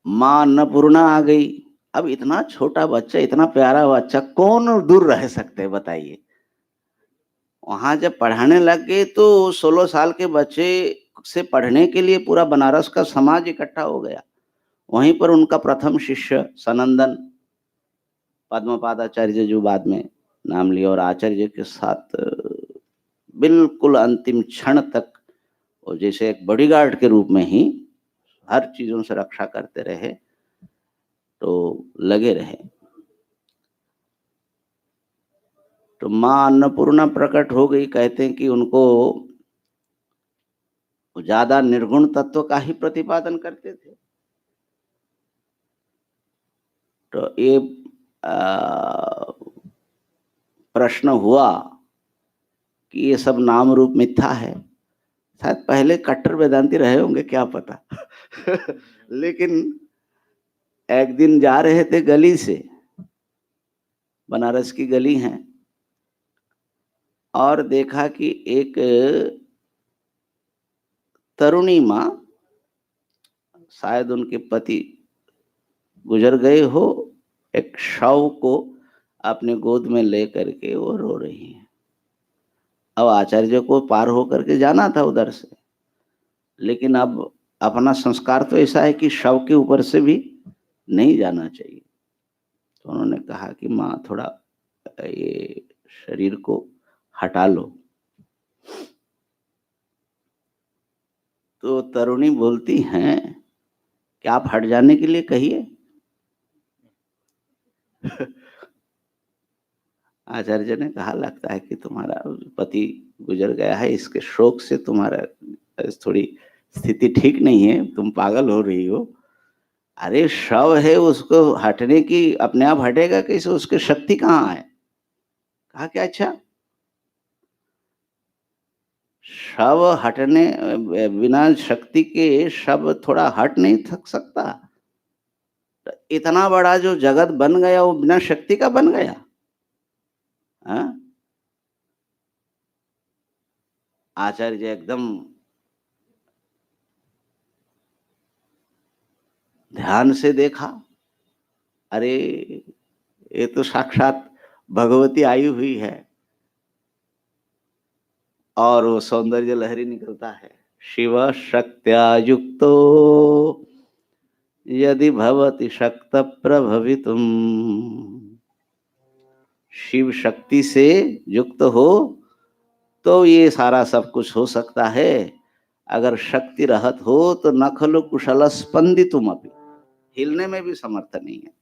मां अन्नपूर्णा आ गई। अब इतना छोटा बच्चा, इतना प्यारा बच्चा, कौन दूर रह सकते हैं बताइए। वहां जब पढ़ाने लग गए तो 16 साल के बच्चे से पढ़ने के लिए पूरा बनारस का समाज इकट्ठा हो गया। वहीं पर उनका प्रथम शिष्य सनंदन पद्मपादाचार्य जो बाद में नाम लिया, और आचार्य के साथ बिल्कुल अंतिम क्षण तक वो जैसे एक बॉडीगार्ड के रूप में ही हर चीजों से रक्षा करते रहे। तो लगे रहे। तो माँ अन्नपूर्णा प्रकट हो गई। कहते हैं कि उनको ज्यादा निर्गुण तत्व का ही प्रतिपादन करते थे। तो ये प्रश्न हुआ कि ये सब नाम रूप मिथ्या है। शायद पहले कट्टर वेदांती रहे होंगे, क्या पता। लेकिन एक दिन जा रहे थे गली से, बनारस की गली है, और देखा कि एक तरुणी माँ, शायद उनके पति गुजर गए हो, एक शव को अपने गोद में ले करके वो रो रही है। अब आचार्य को पार होकर के जाना था उधर से, लेकिन अब अपना संस्कार तो ऐसा है कि शव के ऊपर से भी नहीं जाना चाहिए। तो उन्होंने कहा कि माँ थोड़ा ये शरीर को हटा लो। तो तरुणी बोलती हैं कि आप हट जाने के लिए कहिए। आचार्य ने कहा लगता है कि तुम्हारा पति गुजर गया है, इसके शोक से तुम्हारा थोड़ी स्थिति ठीक नहीं है, तुम पागल हो रही हो। अरे शव है, उसको हटने की अपने आप हटेगा कैसे, उसकी शक्ति कहाँ है। कहा कि अच्छा, शव हटने बिना शक्ति के शव थोड़ा हट नहीं थक सकता। इतना बड़ा जो जगत बन गया वो बिना शक्ति का बन गया। हाँ? आचार्य एकदम ध्यान से देखा, अरे ये तो साक्षात भगवती आई हुई है, और वो सौंदर्य लहरी निकलता है। शिव शक्त्या युक्तो यदि भवति शक्त प्रभवितुम। शिव शक्ति से युक्त हो तो ये सारा सब कुछ हो सकता है। अगर शक्ति रहत हो तो न खलु कुशल स्पंदितुम अपि, हिलने में भी समर्थ नहीं है।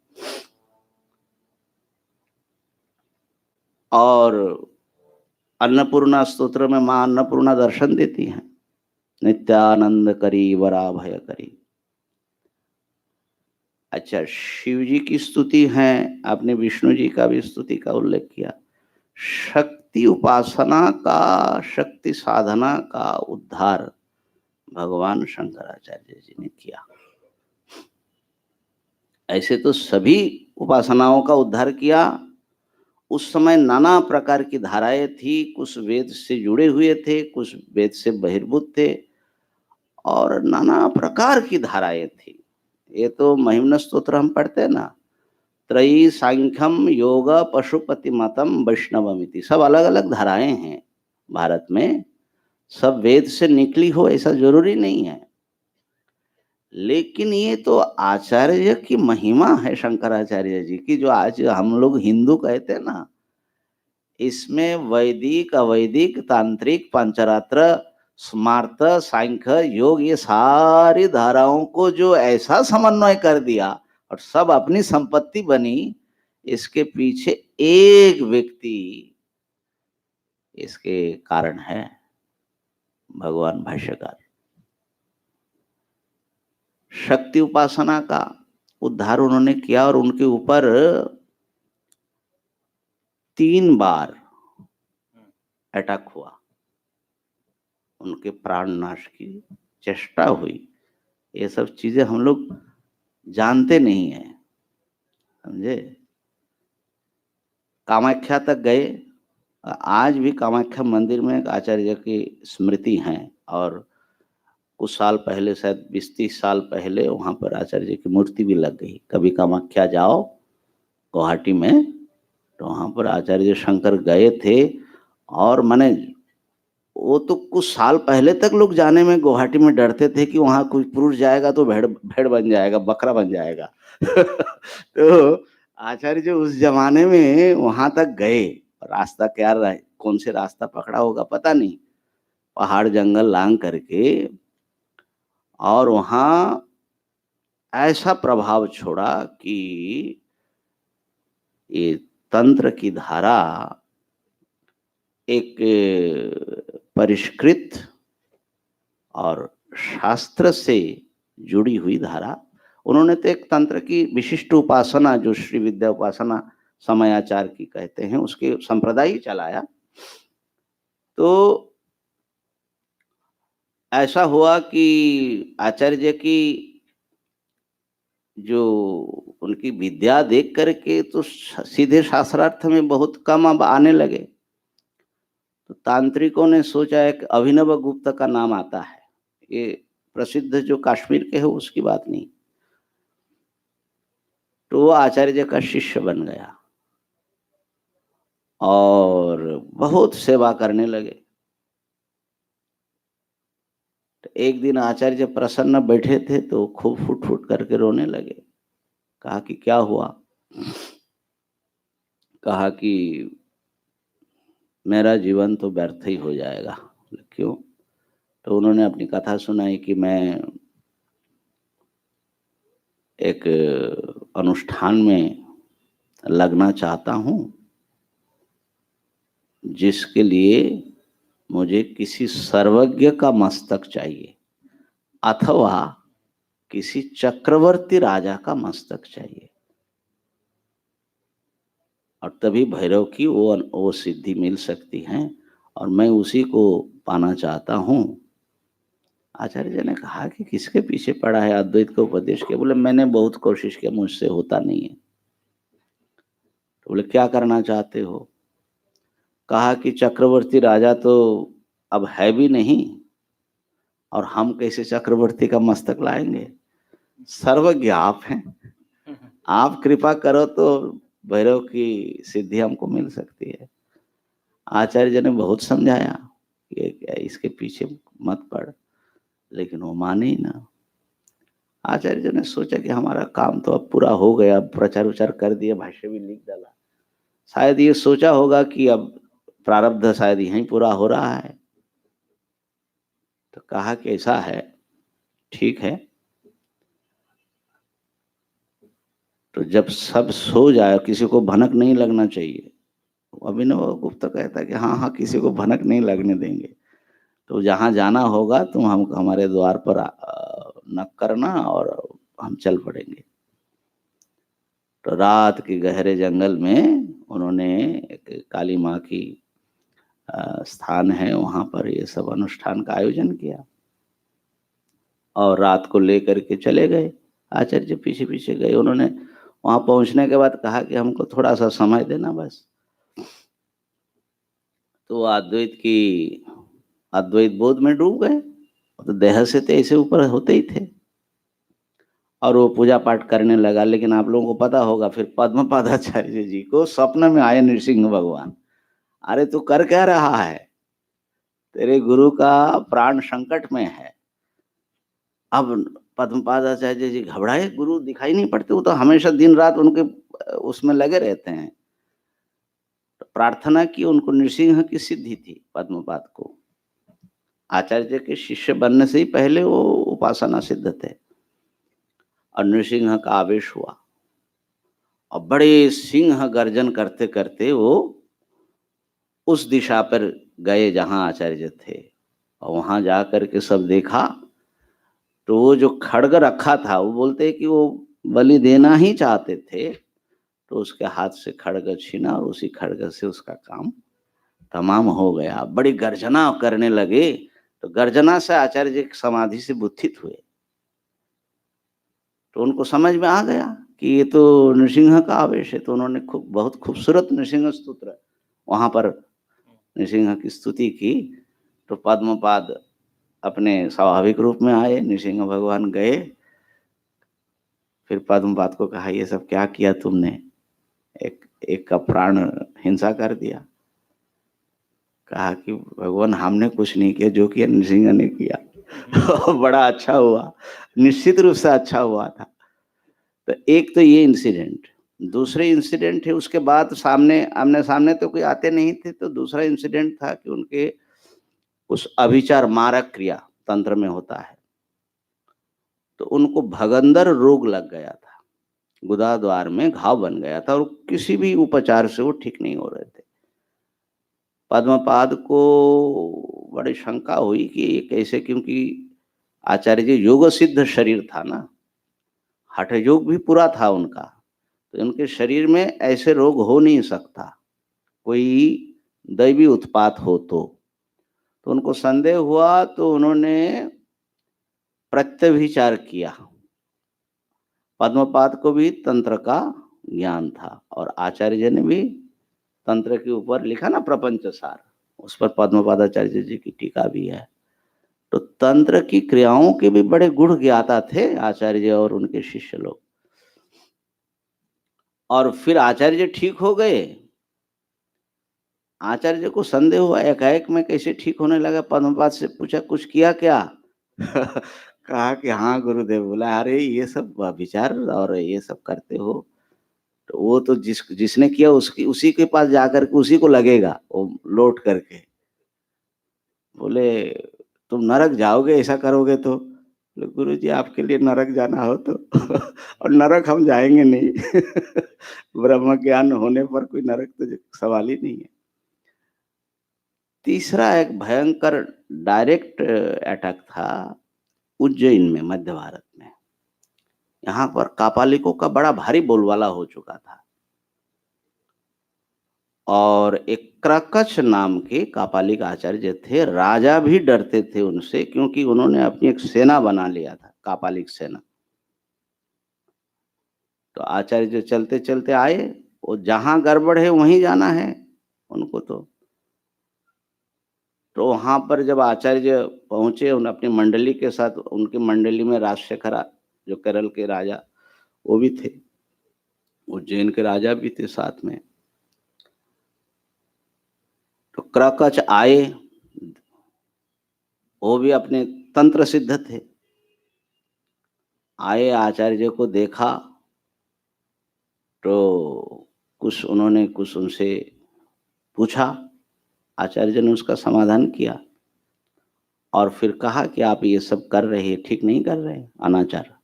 और अन्नपूर्णा स्तोत्र में माँ अन्नपूर्णा दर्शन देती हैं, नित्यानंद करी वरा भय करी। अच्छा, शिव जी की स्तुति है, आपने विष्णु जी का भी स्तुति का उल्लेख किया। शक्ति उपासना का, शक्ति साधना का उद्धार भगवान शंकराचार्य जी ने किया। ऐसे तो सभी उपासनाओं का उद्धार किया। उस समय नाना प्रकार की धाराएं थी, कुछ वेद से जुड़े हुए थे, कुछ वेद से बहिर्भूत थे, और नाना प्रकार की धाराएं थी। ये तो महिम्न स्तोत्र हम पढ़ते हैं ना, त्रयी सांख्यम योग पशुपति मतम वैष्णवमिति, सब अलग अलग धाराएं हैं भारत में। सब वेद से निकली हो ऐसा जरूरी नहीं है, लेकिन ये तो आचार्य की महिमा है, शंकराचार्य जी की, जो आज हम लोग हिंदू कहते हैं ना। इसमें वैदिक, अवैदिक, तांत्रिक, पंचरात्र, स्मार्त, सांख्य, योग, ये सारी धाराओं को जो ऐसा समन्वय कर दिया और सब अपनी संपत्ति बनी, इसके पीछे एक व्यक्ति इसके कारण है, भगवान भाष्यकार। शक्ति उपासना का उद्धार उन्होंने किया, और उनके ऊपर 3 बार अटैक हुआ, उनके प्राण नाश की चेष्टा हुई। ये सब चीजें हम लोग जानते नहीं है, समझे। कामाख्या तक गए, आज भी कामाख्या मंदिर में एक आचार्य की स्मृति है, और कुछ साल पहले, शायद 20-30 साल पहले, वहां पर आचार्य की मूर्ति भी लग गई। कभी कामाख्या जाओ गुवाहाटी में, तो वहां पर आचार्य शंकर गए थे, और माने वो तो कुछ साल पहले तक लोग जाने में गुवाहाटी में डरते थे कि वहां कोई पुरुष जाएगा तो भेड़ बन जाएगा, बकरा बन जाएगा। तो आचार्य जो उस जमाने में वहां तक गए, रास्ता क्या रहा, कौन से रास्ता पकड़ा होगा पता नहीं, पहाड़ जंगल लांग करके, और वहां ऐसा प्रभाव छोड़ा कि ये तंत्र की धारा एक परिष्कृत और शास्त्र से जुड़ी हुई धारा। उन्होंने तो एक तंत्र की विशिष्ट उपासना जो श्री विद्या उपासना समयाचार की कहते हैं उसके संप्रदाय ही चलाया। तो ऐसा हुआ कि आचार्य की जो उनकी विद्या देख करके तो सीधे शास्त्रार्थ में बहुत कम अब आने लगे। तो तांत्रिकों ने सोचा एक अभिनव गुप्त का नाम आता है, ये प्रसिद्ध जो कश्मीर के है उसकी बात नहीं। तो वो आचार्य का शिष्य बन गया और बहुत सेवा करने लगे। तो एक दिन आचार्य प्रसन्न बैठे थे तो खूब फुट फुट करके रोने लगे। कहा कि क्या हुआ? कहा कि मेरा जीवन तो व्यर्थ ही हो जाएगा। क्यों? तो उन्होंने अपनी कथा सुनाई कि मैं एक अनुष्ठान में लगना चाहता हूँ जिसके लिए मुझे किसी सर्वज्ञ का मस्तक चाहिए अथवा किसी चक्रवर्ती राजा का मस्तक चाहिए और तभी भैरव की वो सिद्धि मिल सकती है और मैं उसी को पाना चाहता हूँ। आचार्य जी ने कहा कि किसके पीछे पड़ा है अद्वैत का उपदेश के? बोले मैंने बहुत कोशिश किया, मुझसे होता नहीं है। तो बोले क्या करना चाहते हो? कहा कि चक्रवर्ती राजा तो अब है भी नहीं और हम कैसे चक्रवर्ती का मस्तक लाएंगे? सर्वज्ञ आप हैं, आप कृपा करो तो भैरव की सिद्धि हमको मिल सकती है। आचार्य जी ने बहुत समझाया कि इसके पीछे मत पड़, लेकिन वो माने ही ना। आचार्य जी ने सोचा कि हमारा काम तो अब पूरा हो गया, प्रचार उचार कर दिया, भाष्य भी लिख डाला, शायद ये सोचा होगा कि अब प्रारब्ध शायद यहीं पूरा हो रहा है। तो कहा कि ऐसा है, ठीक है। तो जब सब सो जाए, किसी को भनक नहीं लगना चाहिए। अभिनव गुप्त कहता है कि हाँ हाँ किसी को भनक नहीं लगने देंगे। तो जहाँ जाना होगा तुम हम हमारे द्वार पर नक करना और हम चल पड़ेंगे। तो रात के गहरे जंगल में उन्होंने एक काली माँ की स्थान है, वहाँ पर ये सब अनुष्ठान का आयोजन किया और रात को लेकर के चले गए। आचार्य पीछे पीछे गए। उन्होंने वहां पहुंचने के बाद कहा कि हमको थोड़ा सा समय देना बस। तो अद्वैत बोध में डूब गए। तो देह से तो ऐसे ऊपर होते ही थे और वो पूजा पाठ करने लगा। लेकिन आप लोगों को पता होगा फिर पद्मपादाचार्य जी को स्वप्न में आए नृसिंह भगवान। अरे तू कर क्या रहा है? तेरे गुरु का प्राण संकट में है। अब पद्मपादाचार्य जी घबराए, गुरु दिखाई नहीं पड़ते, वो तो हमेशा दिन रात उनके उसमें लगे रहते हैं। तो प्रार्थना की, उनको नृसिंह की सिद्धि थी पद्मपाद को। आचार्य के शिष्य बनने से ही पहले वो उपासना सिद्ध थे और नृसिंह का आवेश हुआ और बड़े सिंह गर्जन करते करते वो उस दिशा पर गए जहां आचार्य थे और वहां जा करके सब देखा। तो वो जो खड्ग रखा था, वो बोलते कि वो बलि देना ही चाहते थे, तो उसके हाथ से खड्ग छीना और उसी खड्ग से उसका काम तमाम हो गया। बड़ी गर्जना करने लगे। तो गर्जना से आचार्य जी समाधि से बुद्धित हुए। तो उनको समझ में आ गया कि ये तो नृसिंह का आवेश है। तो उन्होंने बहुत खूबसूरत नृसिंह स्तोत्र वहां पर नृसिंह की स्तुति की। तो पद्मपाद अपने स्वाभाविक रूप में आए, नृसिंह भगवान गए। फिर पद्मपाद को कहा ये सब क्या किया तुमने? एक का प्राण हिंसा कर दिया। कहा कि भगवान हमने कुछ नहीं किया, जो किया नृसिंह ने किया। बड़ा अच्छा हुआ, निश्चित रूप से अच्छा हुआ था। तो एक तो ये इंसिडेंट। दूसरे इंसिडेंट है उसके बाद आमने सामने तो कोई आते नहीं थे। तो दूसरा इंसिडेंट था कि उनके उस अभिचार मारक क्रिया तंत्र में होता है, तो उनको भगंदर रोग लग गया था, गुदाद्वार में घाव बन गया था और किसी भी उपचार से वो ठीक नहीं हो रहे थे। पद्मपाद को बड़ी शंका हुई कि ये कैसे, क्योंकि आचार्य जी योग सिद्ध शरीर था ना, हठ योग भी पूरा था उनका, तो उनके शरीर में ऐसे रोग हो नहीं सकता, कोई दैवी उत्पात हो तो उनको संदेह हुआ। तो उन्होंने प्रत्यभिचार किया। पद्मपाद को भी तंत्र का ज्ञान था और आचार्य जी ने भी तंत्र के ऊपर लिखा ना प्रपंच सार, उस पर पद्मपादाचार्य जी की टीका भी है। तो तंत्र की क्रियाओं के भी बड़े गुण ज्ञाता थे आचार्य जी और उनके शिष्य लोग। और फिर आचार्य जी ठीक हो गए। आचार्य जी को संदेह हुआ, एकाएक में कैसे ठीक होने लगा। पद्मपाद से पूछा कुछ किया क्या? कहा कि हाँ गुरुदेव। बोला अरे ये सब विचार और ये सब करते हो, तो वो तो जिसने किया उसी के पास जाकर के उसी को लगेगा वो लौट करके। बोले तुम नरक जाओगे ऐसा करोगे तो? बोले गुरु जी आपके लिए नरक जाना हो तो और नरक हम जाएंगे नहीं ब्रह्म ज्ञान होने पर कोई नरक तो सवाल ही नहीं है। तीसरा एक भयंकर डायरेक्ट अटैक था उज्जैन में, मध्य भारत में। यहाँ पर कापालिकों का बड़ा भारी बोलबाला हो चुका था और एक क्रकच नाम के कापालिक आचार्य थे, राजा भी डरते थे उनसे, क्योंकि उन्होंने अपनी एक सेना बना लिया था, कापालिक सेना। तो आचार्य जो चलते चलते आए, वो जहां गड़बड़ है वहीं जाना है उनको। तो वहां पर जब आचार्य पहुंचे उन अपनी मंडली के साथ, उनकी मंडली में राजशेखरा जो केरल के राजा वो भी थे, उज्जैन के राजा भी थे साथ में। तो क्रकच आए, वो भी अपने तंत्र सिद्ध थे। आए, आचार्य को देखा तो उन्होंने कुछ उनसे पूछा। आचार्य ने उसका समाधान किया और फिर कहा कि आप ये सब कर रहे हैं, ठीक नहीं कर रहे, अनाचार।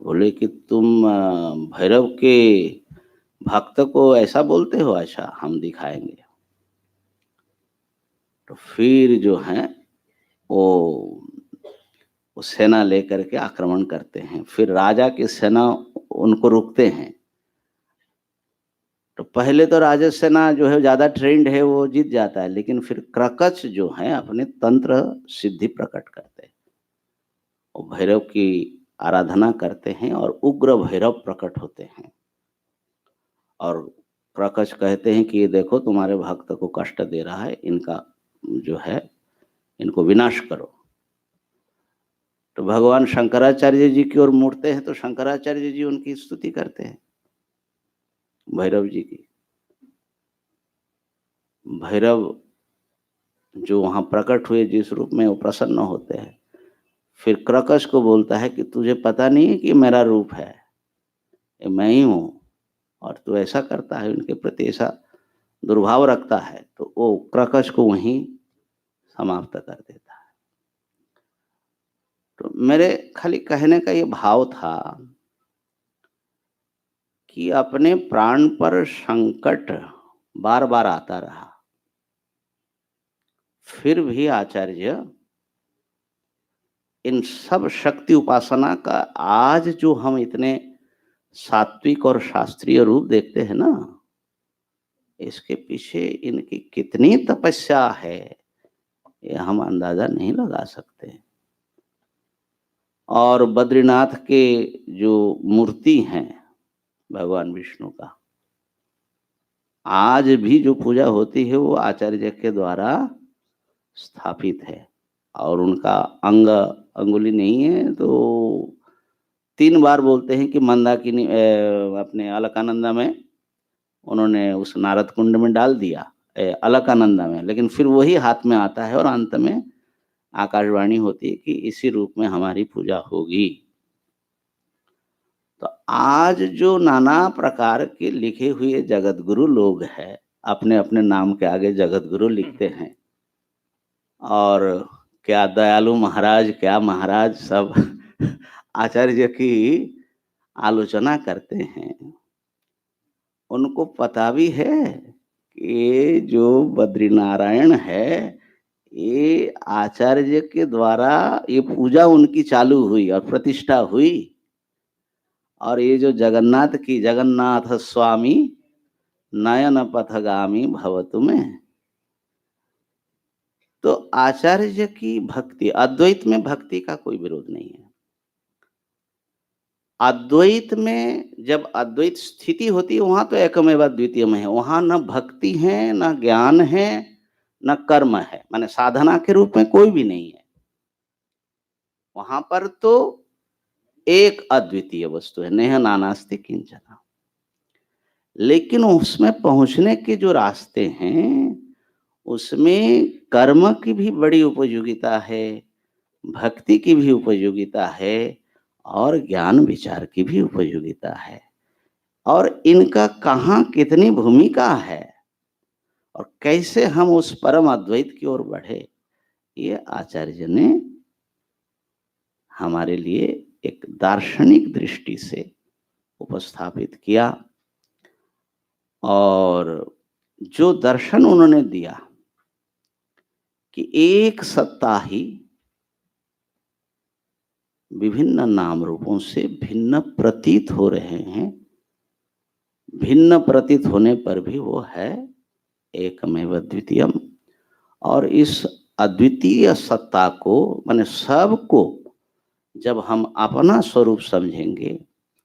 बोले कि तुम भैरव के भक्त को ऐसा बोलते हो? अच्छा हम दिखाएंगे। तो फिर जो है वो सेना लेकर के आक्रमण करते हैं। फिर राजा की सेना उनको रुकते हैं। तो पहले तो राजा सेना जो है ज्यादा ट्रेंड है, वो जीत जाता है, लेकिन फिर क्रकच जो है अपने तंत्र सिद्धि प्रकट करते हैं, वो भैरव की आराधना करते हैं और उग्र भैरव प्रकट होते हैं। और क्रकच कहते हैं कि ये देखो तुम्हारे भक्त को कष्ट दे रहा है, इनका जो है इनको विनाश करो। तो भगवान शंकराचार्य जी की ओर मुड़ते हैं तो शंकराचार्य जी उनकी स्तुति करते हैं, भैरव जी की। भैरव जो वहां प्रकट हुए जिस रूप में, वो प्रसन्न होते हैं। फिर क्रकच को बोलता है कि तुझे पता नहीं है कि मेरा रूप है, ये मैं ही हूं, और तू ऐसा करता है, उनके प्रति ऐसा दुर्भाव रखता है। तो वो क्रकच को वहीं समाप्त कर देता है। तो मेरे खाली कहने का ये भाव था कि अपने प्राण पर संकट बार बार आता रहा, फिर भी आचार्य इन सब शक्ति उपासना का आज जो हम इतने सात्विक और शास्त्रीय रूप देखते हैं ना, इसके पीछे इनकी कितनी तपस्या है ये हम अंदाजा नहीं लगा सकते। और बद्रीनाथ के जो मूर्ति हैं भगवान विष्णु का, आज भी जो पूजा होती है वो आचार्य के द्वारा स्थापित है। और उनका अंगुली नहीं है, तो 3 बार बोलते हैं कि मंदाकिनी अपने अलकानंदा में उन्होंने उस नारद कुंड में डाल दिया, अलकानंदा में, लेकिन फिर वही हाथ में आता है और अंत में आकाशवाणी होती है कि इसी रूप में हमारी पूजा होगी। तो आज जो नाना प्रकार के लिखे हुए जगत गुरु लोग हैं, अपने अपने नाम के आगे जगत गुरु लिखते हैं, और क्या दयालु महाराज, क्या महाराज, सब आचार्य की आलोचना करते हैं, उनको पता भी है कि ये जो बद्रीनारायण है, ये आचार्य के द्वारा ये पूजा उनकी चालू हुई और प्रतिष्ठा हुई। और ये जो जगन्नाथ स्वामी नयन पथगामी भवतु में, तो आचार्य की भक्ति, अद्वैत में भक्ति का कोई विरोध नहीं है। अद्वैत में जब अद्वैत स्थिति होती है वहां तो एकमेव द्वितीय में है, वहां न भक्ति है, न ज्ञान है, न कर्म है, माने साधना के रूप में कोई भी नहीं है। वहां पर तो एक अद्वितीय वस्तु है, नेह नानास्ति किंचन। लेकिन उसमें पहुंचने के जो रास्ते हैं उसमें कर्म की भी बड़ी उपयोगिता है, भक्ति की भी उपयोगिता है और ज्ञान विचार की भी उपयोगिता है। और इनका कहाँ कितनी भूमिका है और कैसे हम उस परम अद्वैत की ओर बढ़े, ये आचार्य ने हमारे लिए एक दार्शनिक दृष्टि से उपस्थापित किया। और जो दर्शन उन्होंने दिया कि एक सत्ता ही विभिन्न नाम रूपों से भिन्न प्रतीत हो रहे हैं, भिन्न प्रतीत होने पर भी वो है एकमेव द्वितीयम। और इस अद्वितीय सत्ता को, माने सबको जब हम अपना स्वरूप समझेंगे,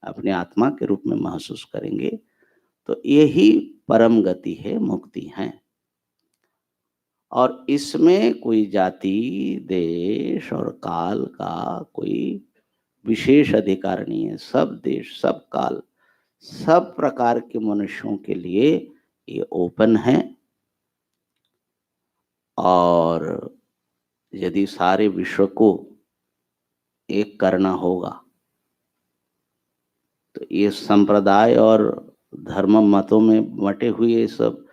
अपने आत्मा के रूप में महसूस करेंगे, तो यही परम गति है, मुक्ति है। और इसमें कोई जाति, देश और काल का कोई विशेष अधिकार नहीं है। सब देश, सब काल, सब प्रकार के मनुष्यों के लिए ये ओपन है। और यदि सारे विश्व को एक करना होगा तो ये संप्रदाय और धर्म मतों में बटे हुए सब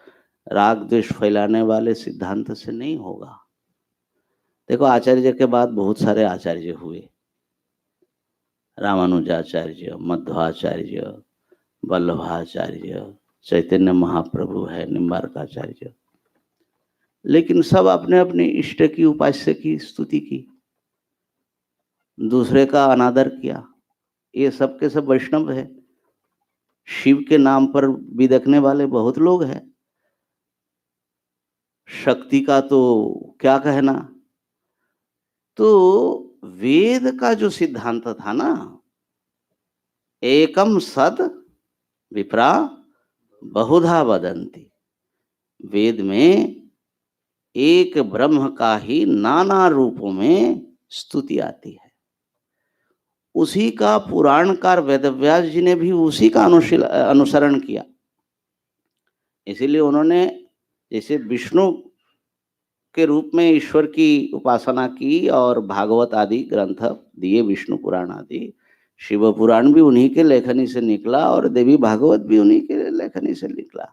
राग द्वेष फैलाने वाले सिद्धांत से नहीं होगा। देखो, आचार्य के बाद बहुत सारे आचार्य हुए, रामानुजाचार्य, मध्वाचार्य, वल्लभाचार्य, चैतन्य महाप्रभु है, निम्बार्काचार्य, लेकिन सब अपने अपने इष्ट की, उपास्य की स्तुति की, दूसरे का अनादर किया। ये सब के सब वैष्णव है। शिव के नाम पर बिदकने वाले बहुत लोग हैं। शक्ति का तो क्या कहना। तो वेद का जो सिद्धांत था ना, एकम सद विप्रा बहुधा वदंती, वेद में एक ब्रह्म का ही नाना रूपों में स्तुति आती है। उसी का पुराणकार वेदव्यास जी ने भी उसी का अनुसरण किया। इसीलिए उन्होंने जैसे विष्णु के रूप में ईश्वर की उपासना की और भागवत आदि ग्रंथ दिए, विष्णु पुराण आदि, शिव पुराण भी उन्हीं के लेखनी से निकला और देवी भागवत भी उन्हीं के लेखनी से निकला।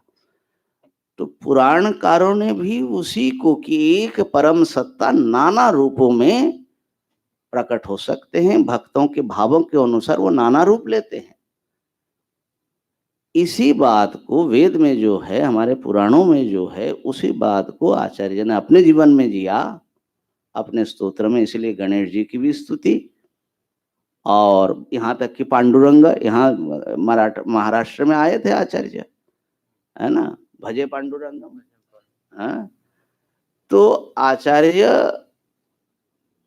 तो पुराणकारों ने भी उसी को कि एक परम सत्ता नाना रूपों में प्रकट हो सकते हैं, भक्तों के भावों के अनुसार वो नाना रूप लेते हैं। इसी बात को वेद में जो है, हमारे पुराणों में जो है, उसी बात को आचार्य ने अपने जीवन में जिया, अपने स्तोत्र में। इसलिए गणेश जी की भी स्तुति, और यहाँ तक कि पांडुरंग, यहाँ महाराष्ट्र में आए थे आचार्य, है ना, भजे पांडुरंग। हाँ, तो आचार्य,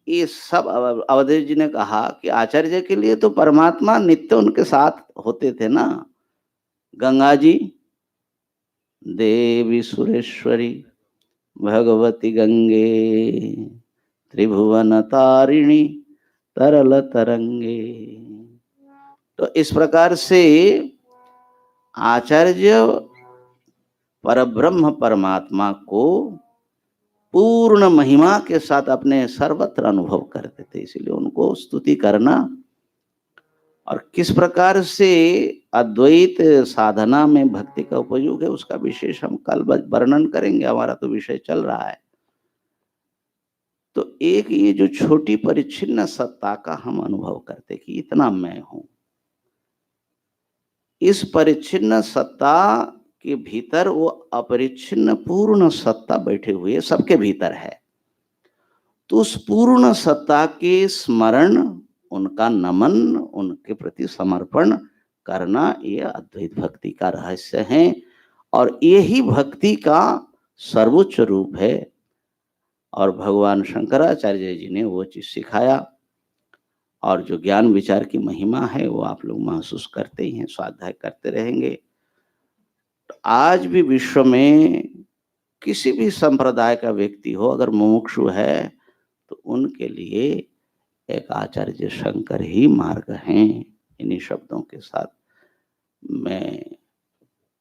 ये सब अवधेश जी ने कहा कि आचार्य के लिए तो परमात्मा नित्य उनके साथ होते थे ना। गंगा जी, देवी सुरेश्वरी भगवती गंगे, त्रिभुवन तारिणी तरल तरंगे। तो इस प्रकार से आचार्य परब्रह्म परमात्मा को पूर्ण महिमा के साथ अपने सर्वत्र अनुभव करते थे। इसलिए उनको स्तुति करना, और किस प्रकार से अद्वैत साधना में भक्ति का उपयोग है उसका विशेष हम कल वर्णन करेंगे, हमारा तो विषय चल रहा है। तो एक ये जो छोटी परिच्छिन्न सत्ता का हम अनुभव करते कि इतना मैं हूं, इस परिच्छिन्न सत्ता के भीतर वो अपरिच्छिन्न पूर्ण सत्ता बैठे हुए सबके भीतर है। तो उस पूर्ण सत्ता के स्मरण, उनका नमन, उनके प्रति समर्पण करना, ये अद्वैत भक्ति का रहस्य है और यही भक्ति का सर्वोच्च रूप है। और भगवान शंकराचार्य जी ने वो चीज सिखाया और जो ज्ञान विचार की महिमा है वो आप लोग महसूस करते ही हैं, स्वाध्याय करते रहेंगे। तो आज भी विश्व में किसी भी संप्रदाय का व्यक्ति हो, अगर मुमुक्षु है तो उनके लिए एक आचार्य शंकर ही मार्ग हैं। इन्हीं शब्दों के साथ मैं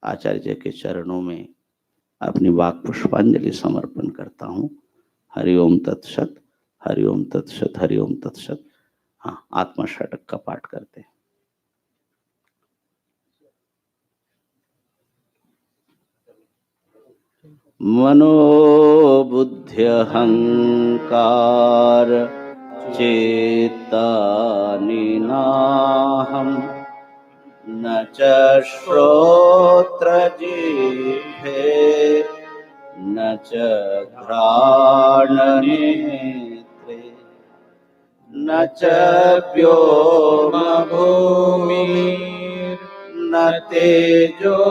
आचार्य के चरणों में अपनी वाक पुष्पांजलि समर्पण करता हूँ। हरि ओम तत्सत, हरि ओम तत्सत, हरि ओम तत्सत। हाँ, आत्मा षटक का पाठ करते हैं। मनो बुद्धि अहंकार चेतानि नाहं, न च श्रोत्र जिह्वे न च घ्राण नेत्रे न च व्योम भूमि न तेजो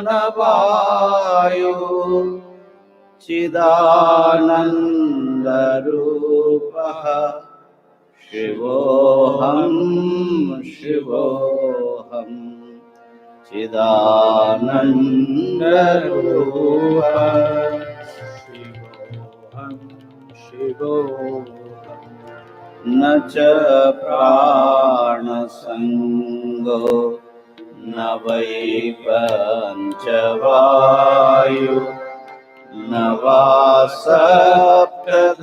न वायु चिदानंद रूपः शिवोऽहं शिवोऽहं चिदानंद रूपः शिवोऽहं शिवोऽहं न च प्राणसंगो न वै पंचवायु न वा सप्तधातुर्न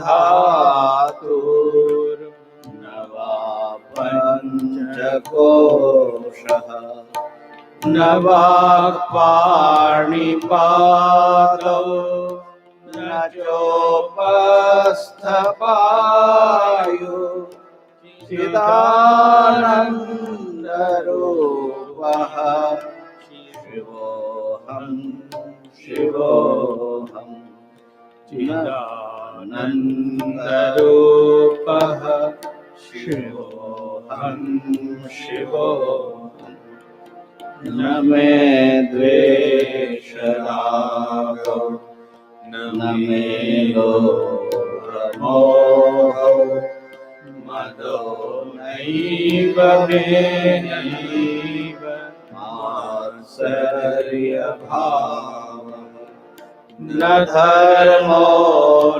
वा पंचकोशः न वाक्पाणिपादौ न चोपस्थपायु चिदानन्दरूपः शिवोऽहं शिवोऽहं चिदानन्दरूपः शिवोऽहं शिवोऽहं न मे द्वेषरागो न मे लोभमोहो मदो नैव मे नैव मात्सर्यभावः न धर्मो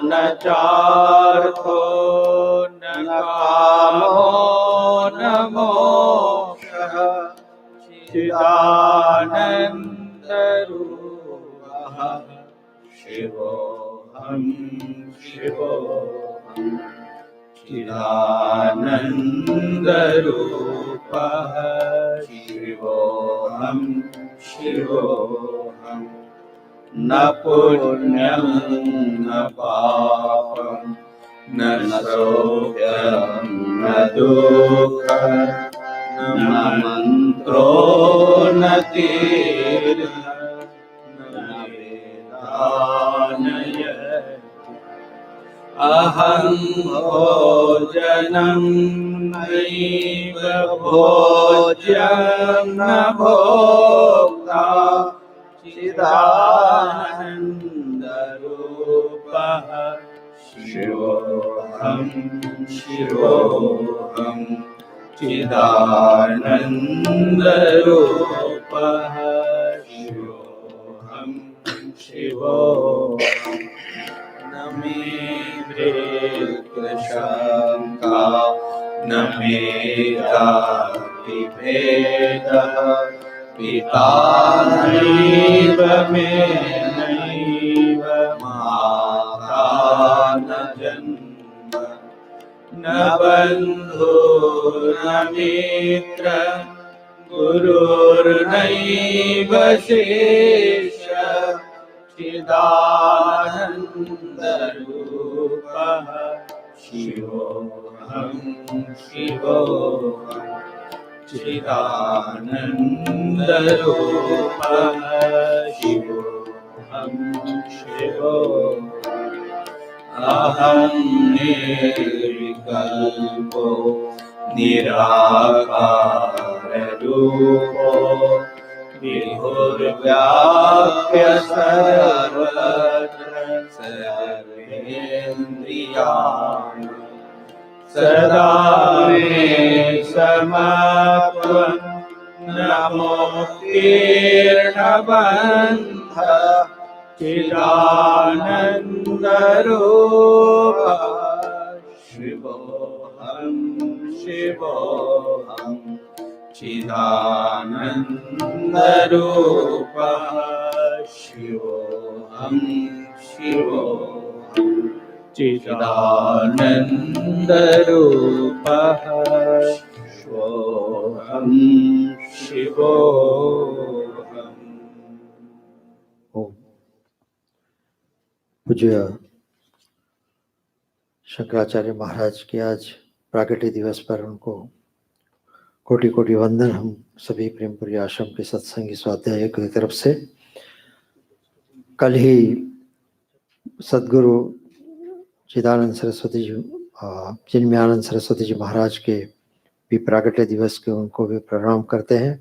न चार्थो न कामो न मोक्षः चिदानन्दरूपः शिवोऽहं शिवोऽहं चिदानन्दरूपः शिवोऽहं शिवोऽहं न पुण्यं न पापं न सौख्यं न दुःखं न मन्त्रो न तीर्थं न वेदानयति अहं भोजनं नैव भोज्यं न भोक्ता चिदानन्दरूपः शिवोऽहं शिवोऽहं चिदानन्दरूपः शिवोऽहं शिवोऽहं न मे कृष्णशङ्का न मे जातिभेदः पिता नैव मे नैव माता न जन्म न बन्धो न मित्रं गुरुर्नैव शिष्यः चिदानन्दरूपः शिवोऽहं शिवोऽहं चिदानन्दरूपः शिवोऽहं शिवोऽहम् अहं निर्विकल्पो निराकाररूपो विभुर्व्याप्य सर्वत्र सर्वेन्द्रियाणि सदा मे समापन् नमोऽप्येर्णबन्ध चिदानन्दरूपः शिवोऽहं शिवोऽहं चिदानन्दरूपः शिवोऽहं शिवोऽहं चिदानन्दरूपः शिवोऽहं शिवोऽहम्। ओम। पूज्य शंकराचार्य महाराज के आज प्राकट्य दिवस पर उनको कोटि कोटि वंदन हम सभी प्रेमपुरी आश्रम के सत्संगी स्वाध्याय की तरफ से। कल ही सद्गुरु चिदानंद सरस्वती जी चिन्मयानंद सरस्वती जी महाराज के भी प्राकट्य दिवस के उनको भी प्रणाम करते हैं।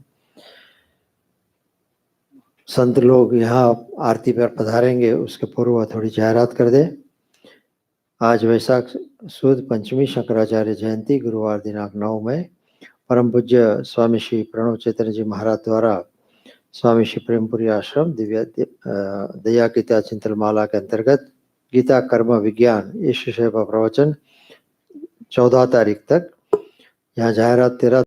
संत लोग यहाँ आरती पर पधारेंगे उसके पूर्व थोड़ी जाहरात कर दें। आज वैशाख सुद पंचमी शंकराचार्य जयंती गुरुवार दिनांक 9 मई परम पूज्य स्वामी श्री प्रणव चैतन्य जी महाराज द्वारा स्वामी श्री प्रेमपुरी आश्रम दिव्य दया गीता चिंतन माला के अंतर्गत गीता कर्म विज्ञान इस विषय पर प्रवचन 14 तारीख तक यहाँ जाहरात 13